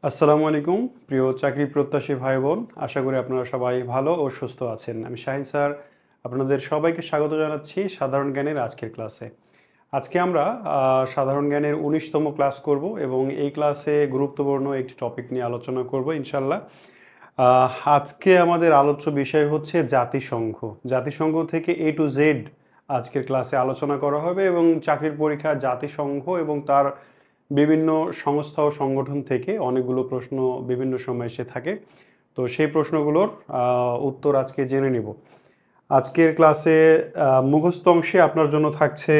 আসসালামু আলাইকুম প্রিয় চাকরি প্রত্যাশী ভাই বোন, আশা করি আপনারা সবাই ভালো ও সুস্থ আছেন। আমি শাহিন স্যার আপনাদের সবাইকে স্বাগত জানাচ্ছি সাধারণ জ্ঞানের আজকের ক্লাসে। আজকে আমরা সাধারণ জ্ঞানের ১৯তম ক্লাস করব এবং এই ক্লাসে গুরুত্বপূর্ণ একটি টপিক নিয়ে আলোচনা করব ইনশাল্লাহ। আজকে আমাদের আলোচ্য বিষয় হচ্ছে জাতিসংঘ। জাতিসংঘ থেকে এ টু জেড আজকের ক্লাসে আলোচনা করা হবে এবং চাকরির পরীক্ষা জাতিসংঘ এবং তার বিভিন্ন সংস্থা ও সংগঠন থেকে অনেকগুলো প্রশ্ন বিভিন্ন সময় এসে থাকে। তো সেই প্রশ্নগুলোর উত্তর আজকে জেনে নিব। আজকের ক্লাসে মুখস্থ অংশে আপনার জন্য থাকছে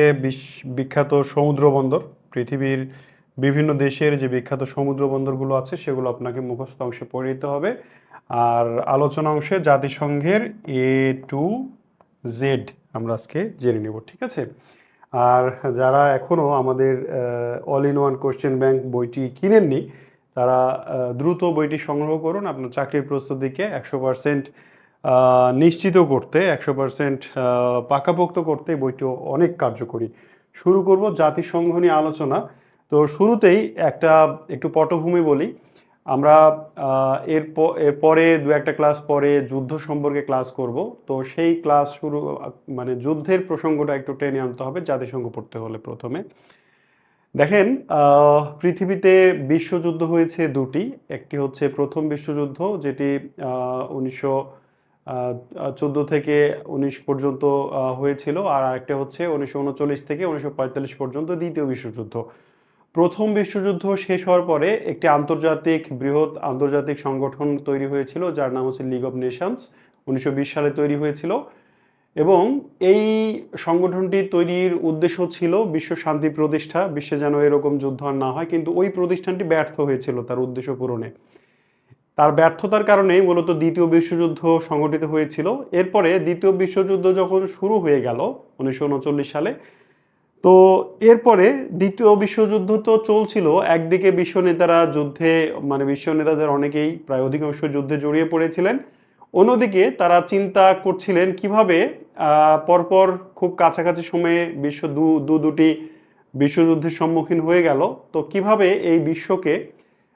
বিখ্যাত সমুদ্র বন্দর। পৃথিবীর বিভিন্ন দেশের যে বিখ্যাত সমুদ্র বন্দরগুলো আছে সেগুলো আপনাকে মুখস্থ অংশে পড়ে নিতে হবে। আর আলোচনা অংশে জাতিসংঘের এ টু জেড আমরা আজকে জেনে নেব, ঠিক আছে? আর যারা এখনও আমাদের all in one question bank বইটি কিনেননি তারা দ্রুত বইটি সংগ্রহ করুন। আপনার চাকরির প্রস্তুতিকে 100% নিশ্চিত করতে, 100% পাকাপোক্ত করতে বইটি অনেক কার্যকরী। শুরু করব জাতিসংঘ নিয়ে আলোচনা। তো শুরুতেই একটু পটভূমি বলি। আমরা এরপরে দু একটা ক্লাস পরে যুদ্ধ সম্পর্কে ক্লাস করব। তো সেই ক্লাস মানে যুদ্ধের প্রসঙ্গটা একটু টেনে আনতে হবে জাতিসংঘ পড়তে হলে প্রথমে। দেখেন, পৃথিবীতে বিশ্বযুদ্ধ হয়েছে দুটি। একটি হচ্ছে প্রথম বিশ্বযুদ্ধ, যেটি 1914 থেকে 19 পর্যন্ত হয়েছিল। আর আরেকটা হচ্ছে 1939 থেকে 1945 পর্যন্ত দ্বিতীয় বিশ্বযুদ্ধ। প্রথম বিশ্বযুদ্ধ শেষ হওয়ার পরে একটি বৃহৎ আন্তর্জাতিক সংগঠন তৈরি হয়েছিল যার নাম হচ্ছে লিগ অব নেশনস। 1920 সালে তৈরি হয়েছিল এবং এই সংগঠনটি তৈরির উদ্দেশ্য ছিল বিশ্ব শান্তি প্রতিষ্ঠা, বিশ্বে যেন এরকম যুদ্ধ আর না হয়। কিন্তু ওই প্রতিষ্ঠানটি ব্যর্থ হয়েছিল তার উদ্দেশ্য পূরণে। তার ব্যর্থতার কারণেই মূলত দ্বিতীয় বিশ্বযুদ্ধ সংঘটিত হয়েছিল। এরপরে দ্বিতীয় বিশ্বযুদ্ধ যখন শুরু হয়ে গেল 1939 সালে, তো এরপরে দ্বিতীয় বিশ্বযুদ্ধ তো চলছিল। একদিকে বিশ্ব নেতারা যুদ্ধে, মানে বিশ্ব নেতাদের অনেকেই, প্রায় অধিকাংশ যুদ্ধে জড়িয়ে পড়েছিলেন। অন্যদিকে তারা চিন্তা করছিলেন কিভাবে পরপর খুব কাছাকাছি সময়ে বিশ্ব দুটি বিশ্বযুদ্ধের সম্মুখীন হয়ে গেল। তো কিভাবে এই বিশ্বকে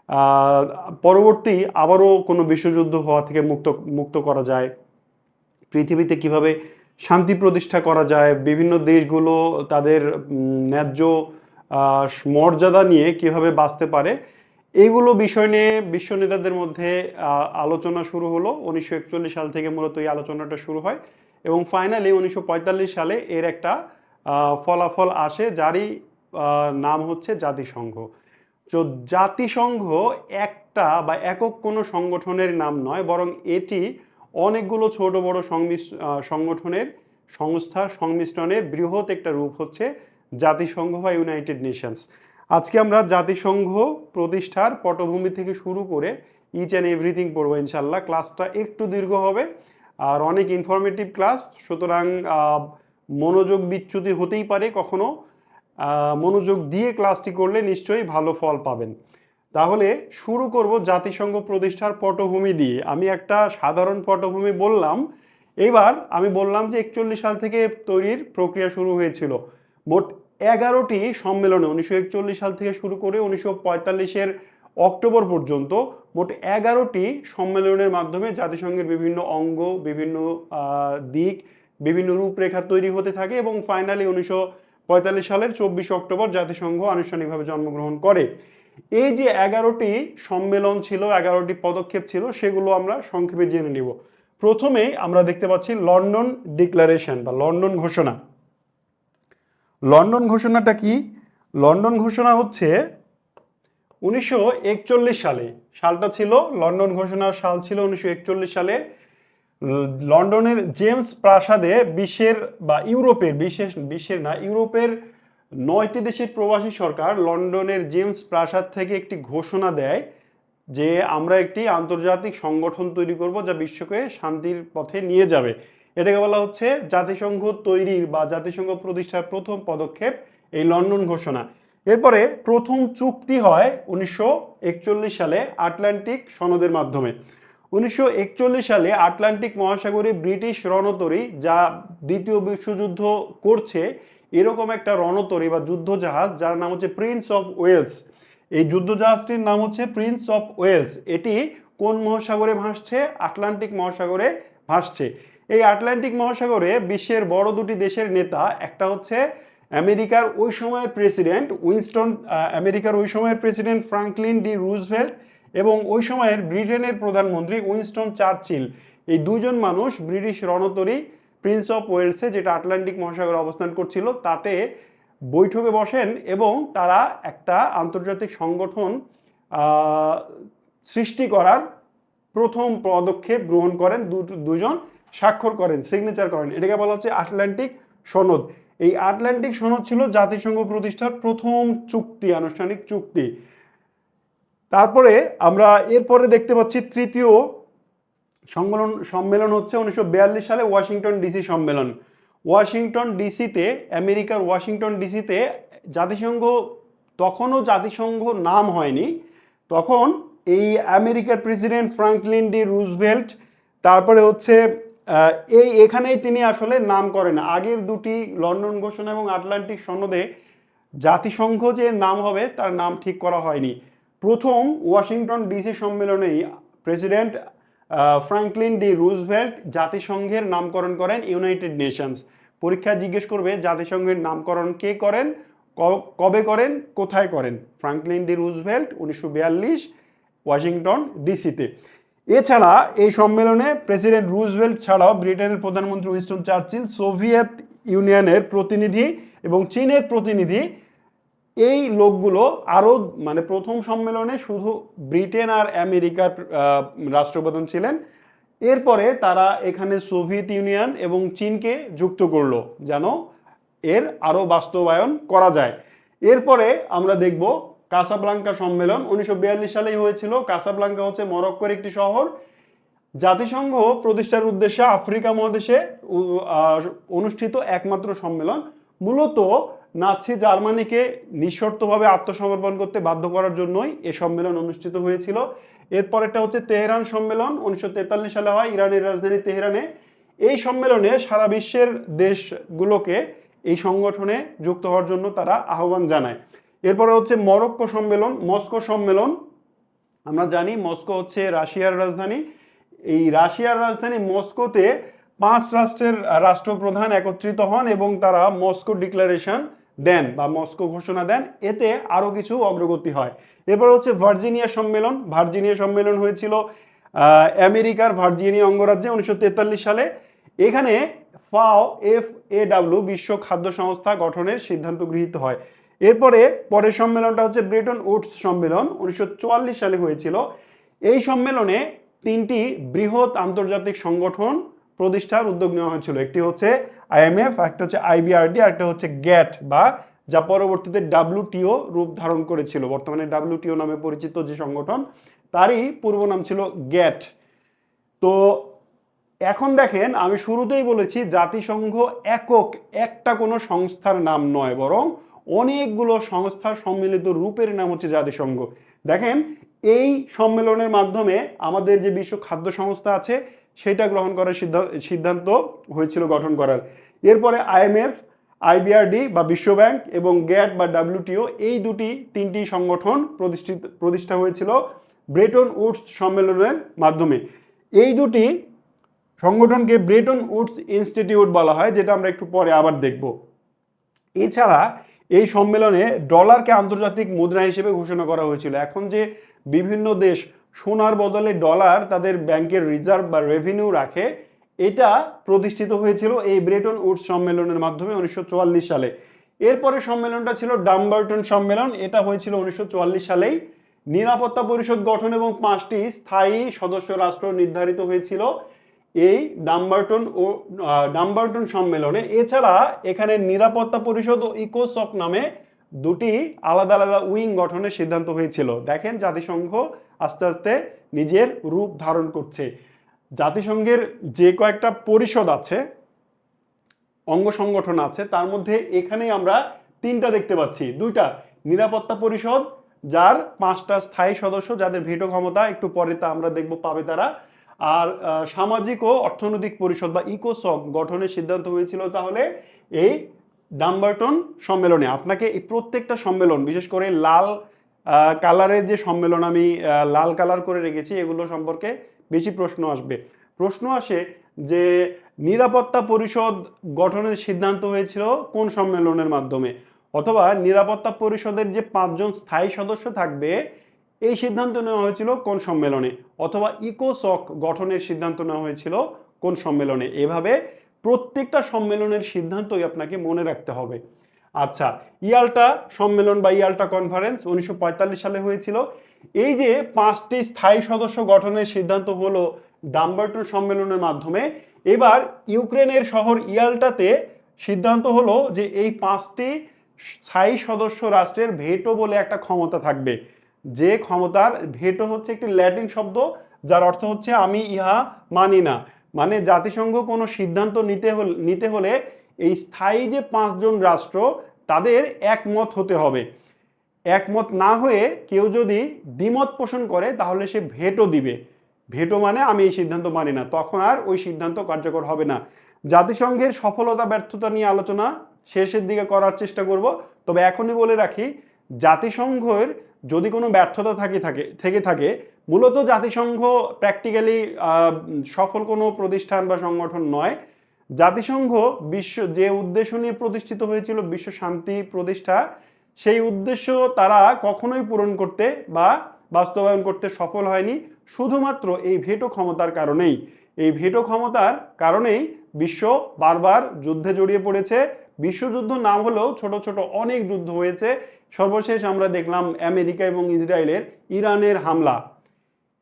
আহ, পরবর্তী আবারও কোনো বিশ্বযুদ্ধ হওয়া থেকে মুক্ত করা যায়, পৃথিবীতে কিভাবে শান্তি প্রতিষ্ঠা করা যায়, বিভিন্ন দেশগুলো তাদের ন্যায্য মর্যাদা নিয়ে কিভাবে বাঁচতে পারে, এইগুলো বিষয় নিয়ে বিশ্ব নেতাদের মধ্যে আলোচনা শুরু হলো। 1941 সাল থেকে মূলত এই আলোচনাটা শুরু হয় এবং ফাইনালি 1945 সালে এর একটা ফলাফল আসে, যারই নাম হচ্ছে জাতিসংঘ। তো জাতিসংঘ একটা বা একক কোনো সংগঠনের নাম নয়, বরং এটি অনেকগুলো ছোট বড় সংগঠনের সংস্থার সংমিশ্রণের বৃহৎ একটা রূপ হচ্ছে জাতিসংঘ বা ইউনাইটেড নেশনস। আজকে আমরা জাতিসংঘ প্রতিষ্ঠার পটভূমি থেকে শুরু করে ইচ অ্যান্ড এভরিথিং পড়বো ইনশাল্লাহ। ক্লাসটা একটু দীর্ঘ হবে আর অনেক ইনফরমেটিভ ক্লাস, সুতরাং মনোযোগ বিচ্যুতি হতেই পারে কখনো। মনোযোগ দিয়ে ক্লাসটি করলে নিশ্চয়ই ভালো ফল পাবেন। তাহলে শুরু করব জাতিসংঘ প্রতিষ্ঠার পটভূমি দিয়ে। আমি একটা সাধারণ পটভূমি বললাম। এবার আমি বললাম যে 41 সাল থেকে তৈরির প্রক্রিয়া শুরু হয়েছিল। মোট 11টি সম্মেলনে 1941 সাল থেকে শুরু করে 1945-এর অক্টোবর পর্যন্ত মোট 11টি সম্মেলনের মাধ্যমে জাতিসংঘের বিভিন্ন অঙ্গ, বিভিন্ন দিক, বিভিন্ন রূপরেখা তৈরি হতে থাকে এবং ফাইনালি 1945 সালের 24 অক্টোবর জাতিসংঘ আনুষ্ঠানিকভাবে জন্মগ্রহণ করে। এই যে 11টি সম্মেলন ছিল, 11টি পদক্ষেপ ছিল, সেগুলো আমরা সংক্ষেপে জেনে নিব। প্রথমে আমরা দেখতে পাচ্ছি লন্ডন ডিক্লারেশন বা লন্ডন ঘোষণা। লন্ডন ঘোষণাটা কি? লন্ডন ঘোষণা হচ্ছে 1941 সালে, সালটা ছিল, লন্ডন ঘোষণার সাল ছিল 1941 সালে। লন্ডনের জেমস প্রাসাদে ইউরোপের 9টি দেশের প্রবাসী সরকার লন্ডনের জেমস প্রাসাদ থেকে একটি ঘোষণা দেয় যে আমরা একটি আন্তর্জাতিক সংগঠন তৈরি করব যা বিশ্বকে শান্তির পথে নিয়ে যাবে। এটাকে বলা হচ্ছে জাতিসংঘ তৈরির বা জাতিসংঘ প্রতিষ্ঠার প্রথম পদক্ষেপ, এই লন্ডন ঘোষণা। এরপরে প্রথম চুক্তি হয় 1941 সালে আটলান্টিক সনদের মাধ্যমে। 1941 সালে আটলান্টিক মহাসাগরে ব্রিটিশ রণতরী, যা দ্বিতীয় বিশ্বযুদ্ধ করছে এরকম একটা রণতরী বা যুদ্ধ জাহাজ, যার নাম হচ্ছে প্রিন্স অফ ওয়েলস, এই যুদ্ধজাহাজটির নাম হচ্ছে প্রিন্স অফ ওয়েলস। এটি কোন মহাসাগরে ভাসছে? আটলান্টিক মহাসাগরে ভাসছে। এই আটলান্টিক মহাসাগরে বিশ্বের বড় দুটি দেশের নেতা, একটা হচ্ছে আমেরিকার ওই সময়ের প্রেসিডেন্ট আমেরিকার ওই সময়ের প্রেসিডেন্ট ফ্রাঙ্কলিন ডি রুজভেল্ট এবং ওই সময়ের ব্রিটেনের প্রধানমন্ত্রী উইনস্টন চার্চিল। এই দুজন মানুষ ব্রিটিশ রণতরী প্রিন্স অফ ওয়েলসে, যেটা আটলান্টিক মহাসাগরে অবস্থান করছিল, তাতে বৈঠকে বসেন এবং তারা একটা আন্তর্জাতিক সংগঠন সৃষ্টি করার প্রথম পদক্ষেপ গ্রহণ করেন। দুজন স্বাক্ষর করেন, সিগনেচার করেন। এটাকে বলা হচ্ছে আটলান্টিক সনদ। এই আটলান্টিক সনদ ছিল জাতিসংঘ প্রতিষ্ঠার প্রথম চুক্তি, আনুষ্ঠানিক চুক্তি। তারপরে আমরা এরপরে দেখতে পাচ্ছি তৃতীয় সম্মেলন হচ্ছে 1942 সালে ওয়াশিংটন ডিসি সম্মেলন। ওয়াশিংটন ডিসিতে, আমেরিকার ওয়াশিংটন ডিসিতে জাতিসংঘ, তখনও জাতিসংঘ নাম হয়নি, তখন এই আমেরিকার প্রেসিডেন্ট ফ্রাঙ্কলিন ডি রুজভেল্ট, তারপরে হচ্ছে এখানেই তিনি আসলে নাম করেন। আগের দুটি লন্ডন ঘোষণা এবং আটলান্টিক সনদে জাতিসংঘ যে নাম হবে তার নাম ঠিক করা হয়নি। প্রথম ওয়াশিংটন ডিসি সম্মেলনেই প্রেসিডেন্ট ফ্রাঙ্কলিন ডি রুজভেল্ট জাতিসংঘের নামকরণ করেন ইউনাইটেড নেশনস। পরীক্ষা জিজ্ঞেস করবে জাতিসংঘের নামকরণ কে করেন, কবে করেন, কোথায় করেন? ফ্রাঙ্কলিন ডি রুজভেল্ট 1942 ওয়াশিংটন ডিসিতে। এছাড়া এই সম্মেলনে প্রেসিডেন্ট রুজভেল্ট ছাড়াও ব্রিটেনের প্রধানমন্ত্রী উইনস্টন চার্চিল, সোভিয়েত ইউনিয়নের প্রতিনিধি এবং চীনের প্রতিনিধি, এই লোকগুলো আরও, মানে প্রথম সম্মেলনে শুধু ব্রিটেন আর আমেরিকার রাষ্ট্রপ্রধান ছিলেন। এরপরে তারা এখানে সোভিয়েত ইউনিয়ন এবং চীনকে যুক্ত করলো যেন এর আরও বাস্তবায়ন করা যায়। এরপরে আমরা দেখব কাসাব্লাঙ্কা সম্মেলন। 1942 সালেই হয়েছিল। কাসাব্লাঙ্কা হচ্ছে মরক্কোর একটি শহর। জাতিসংঘ প্রতিষ্ঠার উদ্দেশ্যে আফ্রিকা মহাদেশে অনুষ্ঠিত একমাত্র সম্মেলন। মূলত নাৎসি জার্মানিকে নিঃশর্তভাবে আত্মসমর্পণ করতে বাধ্য করার জন্যই এ সম্মেলন অনুষ্ঠিত হয়েছিল। এরপরেরটা হচ্ছে তেহরান সম্মেলন, 1943 সালে হয় ইরানের রাজধানী তেহরানে। এই সম্মেলনে সারা বিশ্বের দেশগুলোকে এই সংগঠনে যুক্ত হওয়ার জন্য তারা আহ্বান জানায়। এরপরে হচ্ছে মরক্কো সম্মেলন, মস্কো সম্মেলন। আমরা জানি মস্কো হচ্ছে রাশিয়ার রাজধানী। এই রাশিয়ার রাজধানী মস্কোতে 5 রাষ্ট্রের রাষ্ট্রপ্রধান একত্রিত হন এবং তারা মস্কো ডিক্লারেশন দেন বা মস্কো ঘোষণা দেন। এতে আরও কিছু অগ্রগতি হয়। এরপর হচ্ছে ভার্জিনিয়া সম্মেলন। ভার্জিনিয়া সম্মেলন হয়েছিল আমেরিকার ভার্জিনিয়া অঙ্গরাজ্যে 1943 সালে। এখানে FAO বিশ্ব খাদ্য সংস্থা গঠনের সিদ্ধান্ত গৃহীত হয়। এরপরে পরের সম্মেলনটা হচ্ছে ব্রেটন উডস সম্মেলন, 1944 সালে হয়েছিল। এই সম্মেলনে 3টি বৃহৎ আন্তর্জাতিক সংগঠন প্রতিষ্ঠার উদ্যোগ নেওয়া হয়েছিল। একটি হচ্ছে IMF, একটা হচ্ছে IBRD, আর একটা হচ্ছে গ্যাট, বা যা পরবর্তীতে WTO রূপ ধারণ করেছিল। বর্তমানে WTO নামে পরিচিত যে সংগঠন, তারই পূর্ব নাম ছিল গ্যাট। তো এখন দেখেন, আমি শুরুতেই বলেছি জাতিসংঘ একটা কোনো সংস্থার নাম নয়, বরং অনেকগুলো সংস্থার সম্মিলিত রূপের নাম হচ্ছে জাতিসংঘ। দেখেন, এই সম্মেলনের মাধ্যমে আমাদের যে বিশ্ব খাদ্য সংস্থা আছে সেটা গ্রহণ করার সিদ্ধান্ত হয়েছিল গঠন করার। এরপরে IMF, IBRD বা বিশ্ব ব্যাংক এবং গ্যাট বা WTO, এই 3টি সংগঠন প্রতিষ্ঠা হয়েছিল ব্রেটন উডস সম্মেলনের মাধ্যমে। এই দুটি সংগঠনকে ব্রেটন উডস ইনস্টিটিউট বলা হয়, যেটা আমরা একটু পরে আবার দেখব। এছাড়া এই সম্মেলনে ডলারকে আন্তর্জাতিক মুদ্রা হিসেবে ঘোষণা করা হয়েছিল। এখন যে বিভিন্ন দেশ সোনার বদলে ডলার তাদের ব্যাংকের রিজার্ভ বা রেভিনিউ রাখে, এটা প্রতিষ্ঠিত হয়েছিল এই ব্রেটন উডস সম্মেলনের মাধ্যমে 1944 সালে। এরপরে সম্মেলনটা ছিল ডাম্বারটন সম্মেলন। এটা হয়েছিল 1944 সালেই। নিরাপত্তা পরিষদ গঠন এবং 5টি স্থায়ী সদস্য রাষ্ট্র নির্ধারিত হয়েছিল এই ডাম্বারটন সম্মেলনে। এছাড়া এখানে নিরাপত্তা পরিষদ ও ইকোসক নামে 2টি আলাদা আলাদা উইং গঠনের সিদ্ধান্ত হয়েছিল। দেখেন, জাতিসংঘ আস্তে আস্তে নিজের রূপ ধারণ করছে। জাতিসংঘের যে কয়েকটা পরিষদ আছে, অঙ্গ সংগঠন আছে, তার মধ্যে এখানেই আমরা 3টা দেখতে পাচ্ছি। 2টা নিরাপত্তা পরিষদ, যার 5টা স্থায়ী সদস্য, যাদের ভেটো ক্ষমতা একটু পরে তা আমরা দেখব পাবে তারা। আর সামাজিক ও অর্থনৈতিক পরিষদ বা ইকোসক গঠনের সিদ্ধান্ত হয়েছিল তাহলে এই ডাম্বারটন সম্মেলনে। আপনাকে এই প্রত্যেকটা সম্মেলন, বিশেষ করে লাল কালারের যে সম্মেলন আমি লাল কালার করে রেখেছি এগুলো সম্পর্কে বেশি প্রশ্ন আসবে। প্রশ্ন আসে যে নিরাপত্তা পরিষদ গঠনের সিদ্ধান্ত হয়েছিল কোন সম্মেলনের মাধ্যমে, অথবা নিরাপত্তা পরিষদের যে 5জন স্থায়ী সদস্য থাকবে এই সিদ্ধান্ত নেওয়া হয়েছিল কোন সম্মেলনে, অথবা ইকোসক গঠনের সিদ্ধান্ত নেওয়া হয়েছিল কোন সম্মেলনে। এভাবে প্রত্যেকটা সম্মেলনের সিদ্ধান্তই আপনাকে মনে রাখতে হবে। আচ্ছা, ইয়াল্টা সম্মেলন বা ইয়াল্টা কনফারেন্স 1945 সালে হয়েছিল। এই যে 5টি স্থায়ী সদস্য গঠনের সিদ্ধান্ত হলো ডাম্বারটন সম্মেলনের মাধ্যমে, এবার ইউক্রেনের শহর ইয়াল্টাতে সিদ্ধান্ত হলো যে এই 5টি স্থায়ী সদস্য রাষ্ট্রের ভেটো বলে একটা ক্ষমতা থাকবে। যে ক্ষমতার, ভেটো হচ্ছে একটি ল্যাটিন শব্দ যার অর্থ হচ্ছে আমি ইহা মানি না। মানে জাতিসংঘ কোনো সিদ্ধান্ত নিতে হলে এই স্থায়ী যে 5জন রাষ্ট্র তাদের একমত হতে হবে। একমত না হয়ে কেউ যদি দ্বিমত পোষণ করে তাহলে সে ভেটো দিবে। ভেটো মানে আমি এই সিদ্ধান্ত মানি না, তখন আর ওই সিদ্ধান্ত কার্যকর হবে না। জাতিসংঘের সফলতা ব্যর্থতা নিয়ে আলোচনা শেষের দিকে করার চেষ্টা করব। তবে এখনই বলে রাখি, জাতিসংঘের যদি কোনো ব্যর্থতা থেকে থাকে, মূলত জাতিসংঘ প্র্যাকটিক্যালি সফল কোনো প্রতিষ্ঠান বা সংগঠন নয়। জাতিসংঘ বিশ্ব যে উদ্দেশ্য নিয়ে প্রতিষ্ঠিত হয়েছিল, বিশ্ব শান্তি প্রতিষ্ঠা, সেই উদ্দেশ্য তারা কখনোই পূরণ করতে বা বাস্তবায়ন করতে সফল হয়নি, শুধুমাত্র এই ভেটো ক্ষমতার কারণেই। এই ভেটো ক্ষমতার কারণেই বিশ্ব বারবার যুদ্ধে জড়িয়ে পড়েছে। বিশ্বযুদ্ধ নাম হলেও ছোট ছোট অনেক যুদ্ধ হয়েছে। সর্বশেষ আমরা দেখলাম আমেরিকা এবং ইসরায়েলের ইরানের হামলা।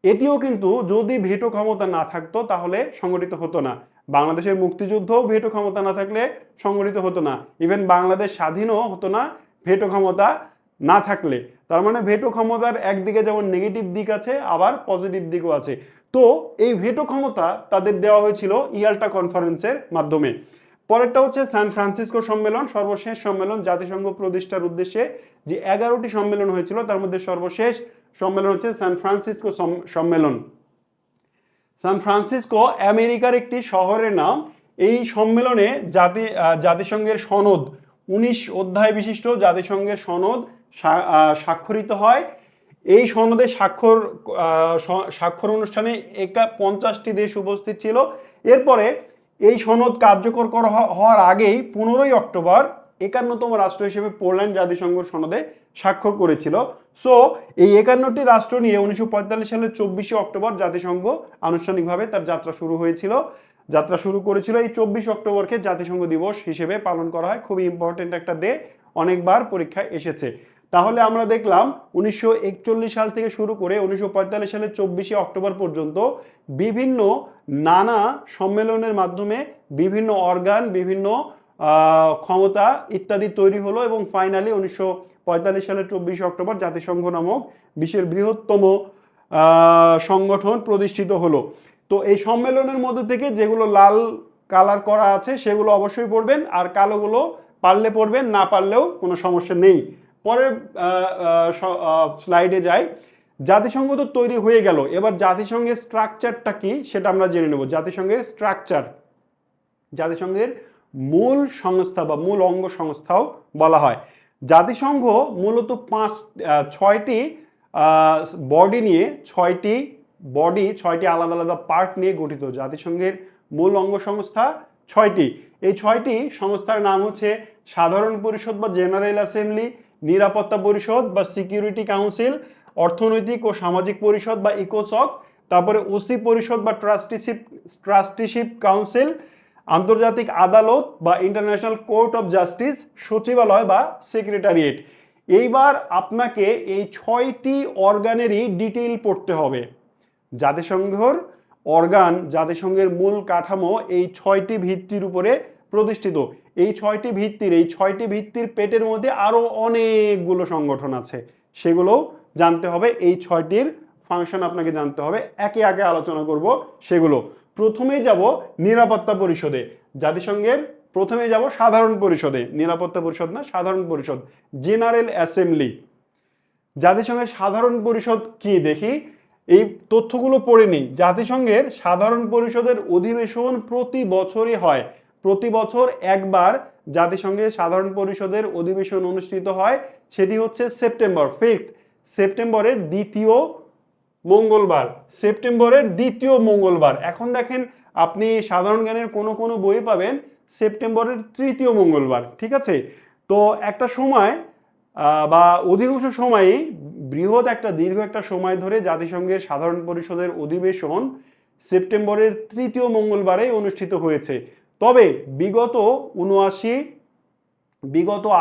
এটিও কিন্তু যদি ভেটো ক্ষমতা না থাকতো তাহলে সংগঠিত হতো না। বাংলাদেশের মুক্তিযুদ্ধও ভেটো ক্ষমতা না থাকলে সংগঠিত হতো না। ইভেন বাংলাদেশ স্বাধীনও হতো না ভেটো ক্ষমতা না থাকলে। তার মানে ভেটো ক্ষমতার একদিকে যেমন নেগেটিভ দিক আছে, আবার পজিটিভ দিকও আছে। তো এই ভেটো ক্ষমতা তাদের দেওয়া হয়েছিল ইয়াল্টা কনফারেন্সের মাধ্যমে। পরেরটা হচ্ছে সান ফ্রান্সিসকো সম্মেলন, সর্বশেষ সম্মেলন জাতিসংঘ প্রতিষ্ঠার উদ্দেশ্যে যে 11টি সম্মেলন হয়েছিল তার মধ্যে সর্বশেষ সম্মেলন হচ্ছে সান ফ্রান্সিসকো সম্মেলন। সান ফ্রান্সিসকো আমেরিকার একটি শহরের নাম। এই সম্মেলনে জাতিসংঘের সনদ 19 অধ্যায় বিশিষ্ট জাতিসংঘের সনদ স্বাক্ষরিত হয়। এই সনদে স্বাক্ষর অনুষ্ঠানে 50টি দেশ উপস্থিত ছিল। এরপরে এই সনদ কার্যকর করা হওয়ার আগেই 15ই অক্টোবর 51তম রাষ্ট্র হিসেবে পোল্যান্ড জাতিসংঘ সনদে স্বাক্ষর করেছিল। সো এই 51টি রাষ্ট্র নিয়ে 1945 সালের 24শে অক্টোবর জাতিসংঘ আনুষ্ঠানিকভাবে তার যাত্রা শুরু করেছিল। এই 24 অক্টোবরকে জাতিসংঘ দিবস হিসেবে পালন করা হয়। খুবই ইম্পর্টেন্ট একটা ডে, অনেকবার পরীক্ষায় এসেছে। তাহলে আমরা দেখলাম 1941 সাল থেকে শুরু করে 1945 সালের 24শে অক্টোবর পর্যন্ত বিভিন্ন নানা সম্মেলনের মাধ্যমে বিভিন্ন অর্গান, বিভিন্ন ক্ষমতা ইত্যাদি তৈরি হলো এবং ফাইনালি 1945 সালের 24শে অক্টোবর জাতিসংঘ নামক বিশ্বের বৃহত্তম সংগঠন প্রতিষ্ঠিত হলো। তো এই সম্মেলনের মধ্যে থেকে যেগুলো লাল কালার করা আছে সেগুলো অবশ্যই পড়বেন, আর কালোগুলো পারলে পড়বেন, না পারলেও কোনো সমস্যা নেই। পরের স্লাইডে যাই। জাতিসংঘ তো তৈরি হয়ে গেল, এবার জাতিসংঘের স্ট্রাকচারটা কি সেটা আমরা জেনে নেব। জাতিসংঘের স্ট্রাকচার, জাতিসংঘের মূল সংস্থা বা মূল অঙ্গ সংস্থাও বলা হয়। জাতিসংঘ মূলত 6টি বডি নিয়ে, 6টি আলাদা আলাদা পার্ট নিয়ে গঠিত। জাতিসংঘের মূল অঙ্গ সংস্থা 6টি। এই 6টি সংস্থার নাম হচ্ছে সাধারণ পরিষদ বা জেনারেল অ্যাসেম্বলি, নিরাপত্তা পরিষদ বা সিকিউরিটি কাউন্সিল, অর্থনৈতিক ও সামাজিক পরিষদ বা ইকোসক, তারপরে ওসি পরিষদ বা ট্রাস্টিশিপ কাউন্সিল, আন্তর্জাতিক আদালত বা ইন্টারন্যাশনাল কোর্ট অফ জাস্টিস, সচিবালয় বা সেক্রেটারিয়েট। এইবার আপনাকে এই 6টি অর্গানেরই ডিটেইল পড়তে হবে। জাতিসংঘের অর্গান, জাতিসংঘের মূল কাঠামো এই 6টি ভিত্তির উপরে প্রতিষ্ঠিত। এই 6টি ভিত্তির পেটের মধ্যে আরো অনেকগুলো সংগঠন আছে, সেগুলো জানতে হবে। এই 6টির ফাংশন আপনাকে জানতে হবে, একে একে আলোচনা করব সেগুলো। প্রথমেই যাব নিরাপত্তা পরিষদে। জাতিসংঘের প্রথমে যাব সাধারণ পরিষদে, নিরাপত্তা পরিষদ না, সাধারণ পরিষদ, জেনারেল অ্যাসেম্বলি। জাতিসংঘের সাধারণ পরিষদ কি দেখি, এই তথ্যগুলো পড়ে নিই। জাতিসংঘের সাধারণ পরিষদের অধিবেশন প্রতি বছরই হয়। প্রতি বছর একবার জাতিসংঘের সাধারণ পরিষদের অধিবেশন অনুষ্ঠিত হয়, সেটি হচ্ছে সেপ্টেম্বর, ফিক্সড সেপ্টেম্বরের দ্বিতীয় মঙ্গলবার, সেপ্টেম্বরের দ্বিতীয় মঙ্গলবার। এখন দেখেন আপনি সাধারণ জ্ঞানের কোনো কোনো বই পাবেন সেপ্টেম্বরের তৃতীয় মঙ্গলবার, ঠিক আছে। তো একটা সময় বা অধিকাংশ সময়ই বৃহৎ একটা দীর্ঘ একটা সময় ধরে জাতিসংঘের সাধারণ পরিষদের অধিবেশন সেপ্টেম্বরের তৃতীয় মঙ্গলবারে অনুষ্ঠিত হয়েছে। তবে বিগত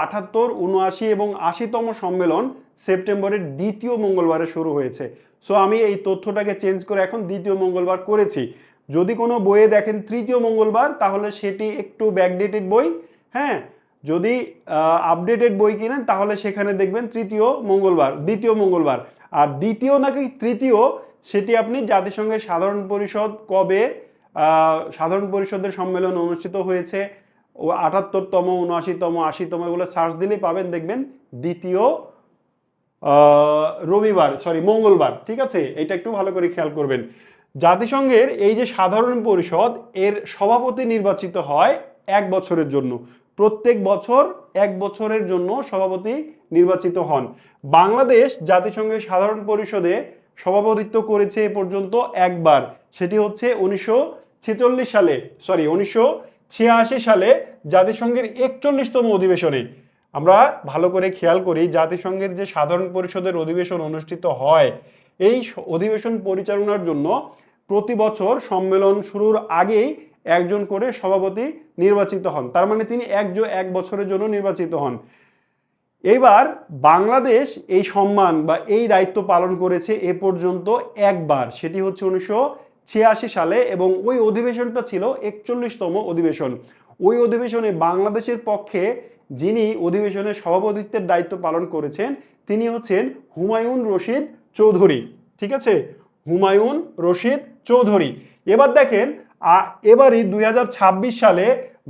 78, 79 এবং 80তম সম্মেলন সেপ্টেম্বরের দ্বিতীয় মঙ্গলবারে শুরু হয়েছে। সো আমি এই তথ্যটাকে চেঞ্জ করে এখন দ্বিতীয় মঙ্গলবার করেছি। যদি কোনো বইয়ে দেখেন তৃতীয় মঙ্গলবার, তাহলে সেটি একটু ব্যাকডেটেড বই। হ্যাঁ, যদি আপডেটেড বই কিনেন তাহলে সেখানে দেখবেন দ্বিতীয় মঙ্গলবার। আর দ্বিতীয় নাকি তৃতীয় সেটি আপনি জাতিসংঘের সাধারণ পরিষদ কবে সাধারণ পরিষদের সম্মেলন অনুষ্ঠিত হয়েছে, 78তম, 79তম, 80তম এগুলো সার্চ দিলেই পাবেন, দেখবেন দ্বিতীয় মঙ্গলবার, ঠিক আছে। এটা একটু ভালো করে খেয়াল করবেন। জাতিসংঘের এই যে সাধারণ পরিষদ, এর সভাপতি নির্বাচিত হয় 1 বছরের জন্য। প্রত্যেক বছর 1 বছরের জন্য সভাপতি নির্বাচিত হন। বাংলাদেশ জাতিসংঘের সাধারণ পরিষদে সভাপতিত্ব করেছে এ পর্যন্ত একবার, সেটি হচ্ছে 1986 সালে জাতিসংঘের 41তম অধিবেশনে। আমরা ভালো করে খেয়াল করি, জাতিসংঘের যে সাধারণ পরিষদের অধিবেশন অনুষ্ঠিত হয়, এই অধিবেশন পরিচালনার জন্য প্রতি বছর সম্মেলন শুরুর আগেই একজন করে সভাপতি নির্বাচিত হন। তার মানে তিনি 1 বছরের জন্য নির্বাচিত হন। এইবার বাংলাদেশ এই সম্মান বা এই দায়িত্ব পালন করেছে এ পর্যন্ত একবার, সেটি হচ্ছে 1986 সালে, এবং ওই অধিবেশনটা ছিল 41তম অধিবেশন। ওই অধিবেশনে বাংলাদেশের পক্ষে যিনি অধিবেশনের সভাপতিত্বের দায়িত্ব পালন করেছেন তিনি হচ্ছেন হুমায়ুন রশিদ চৌধুরী, ঠিক আছে, হুমায়ুন রশিদ চৌধুরী। এবার দেখেন এবারই 2026 সালে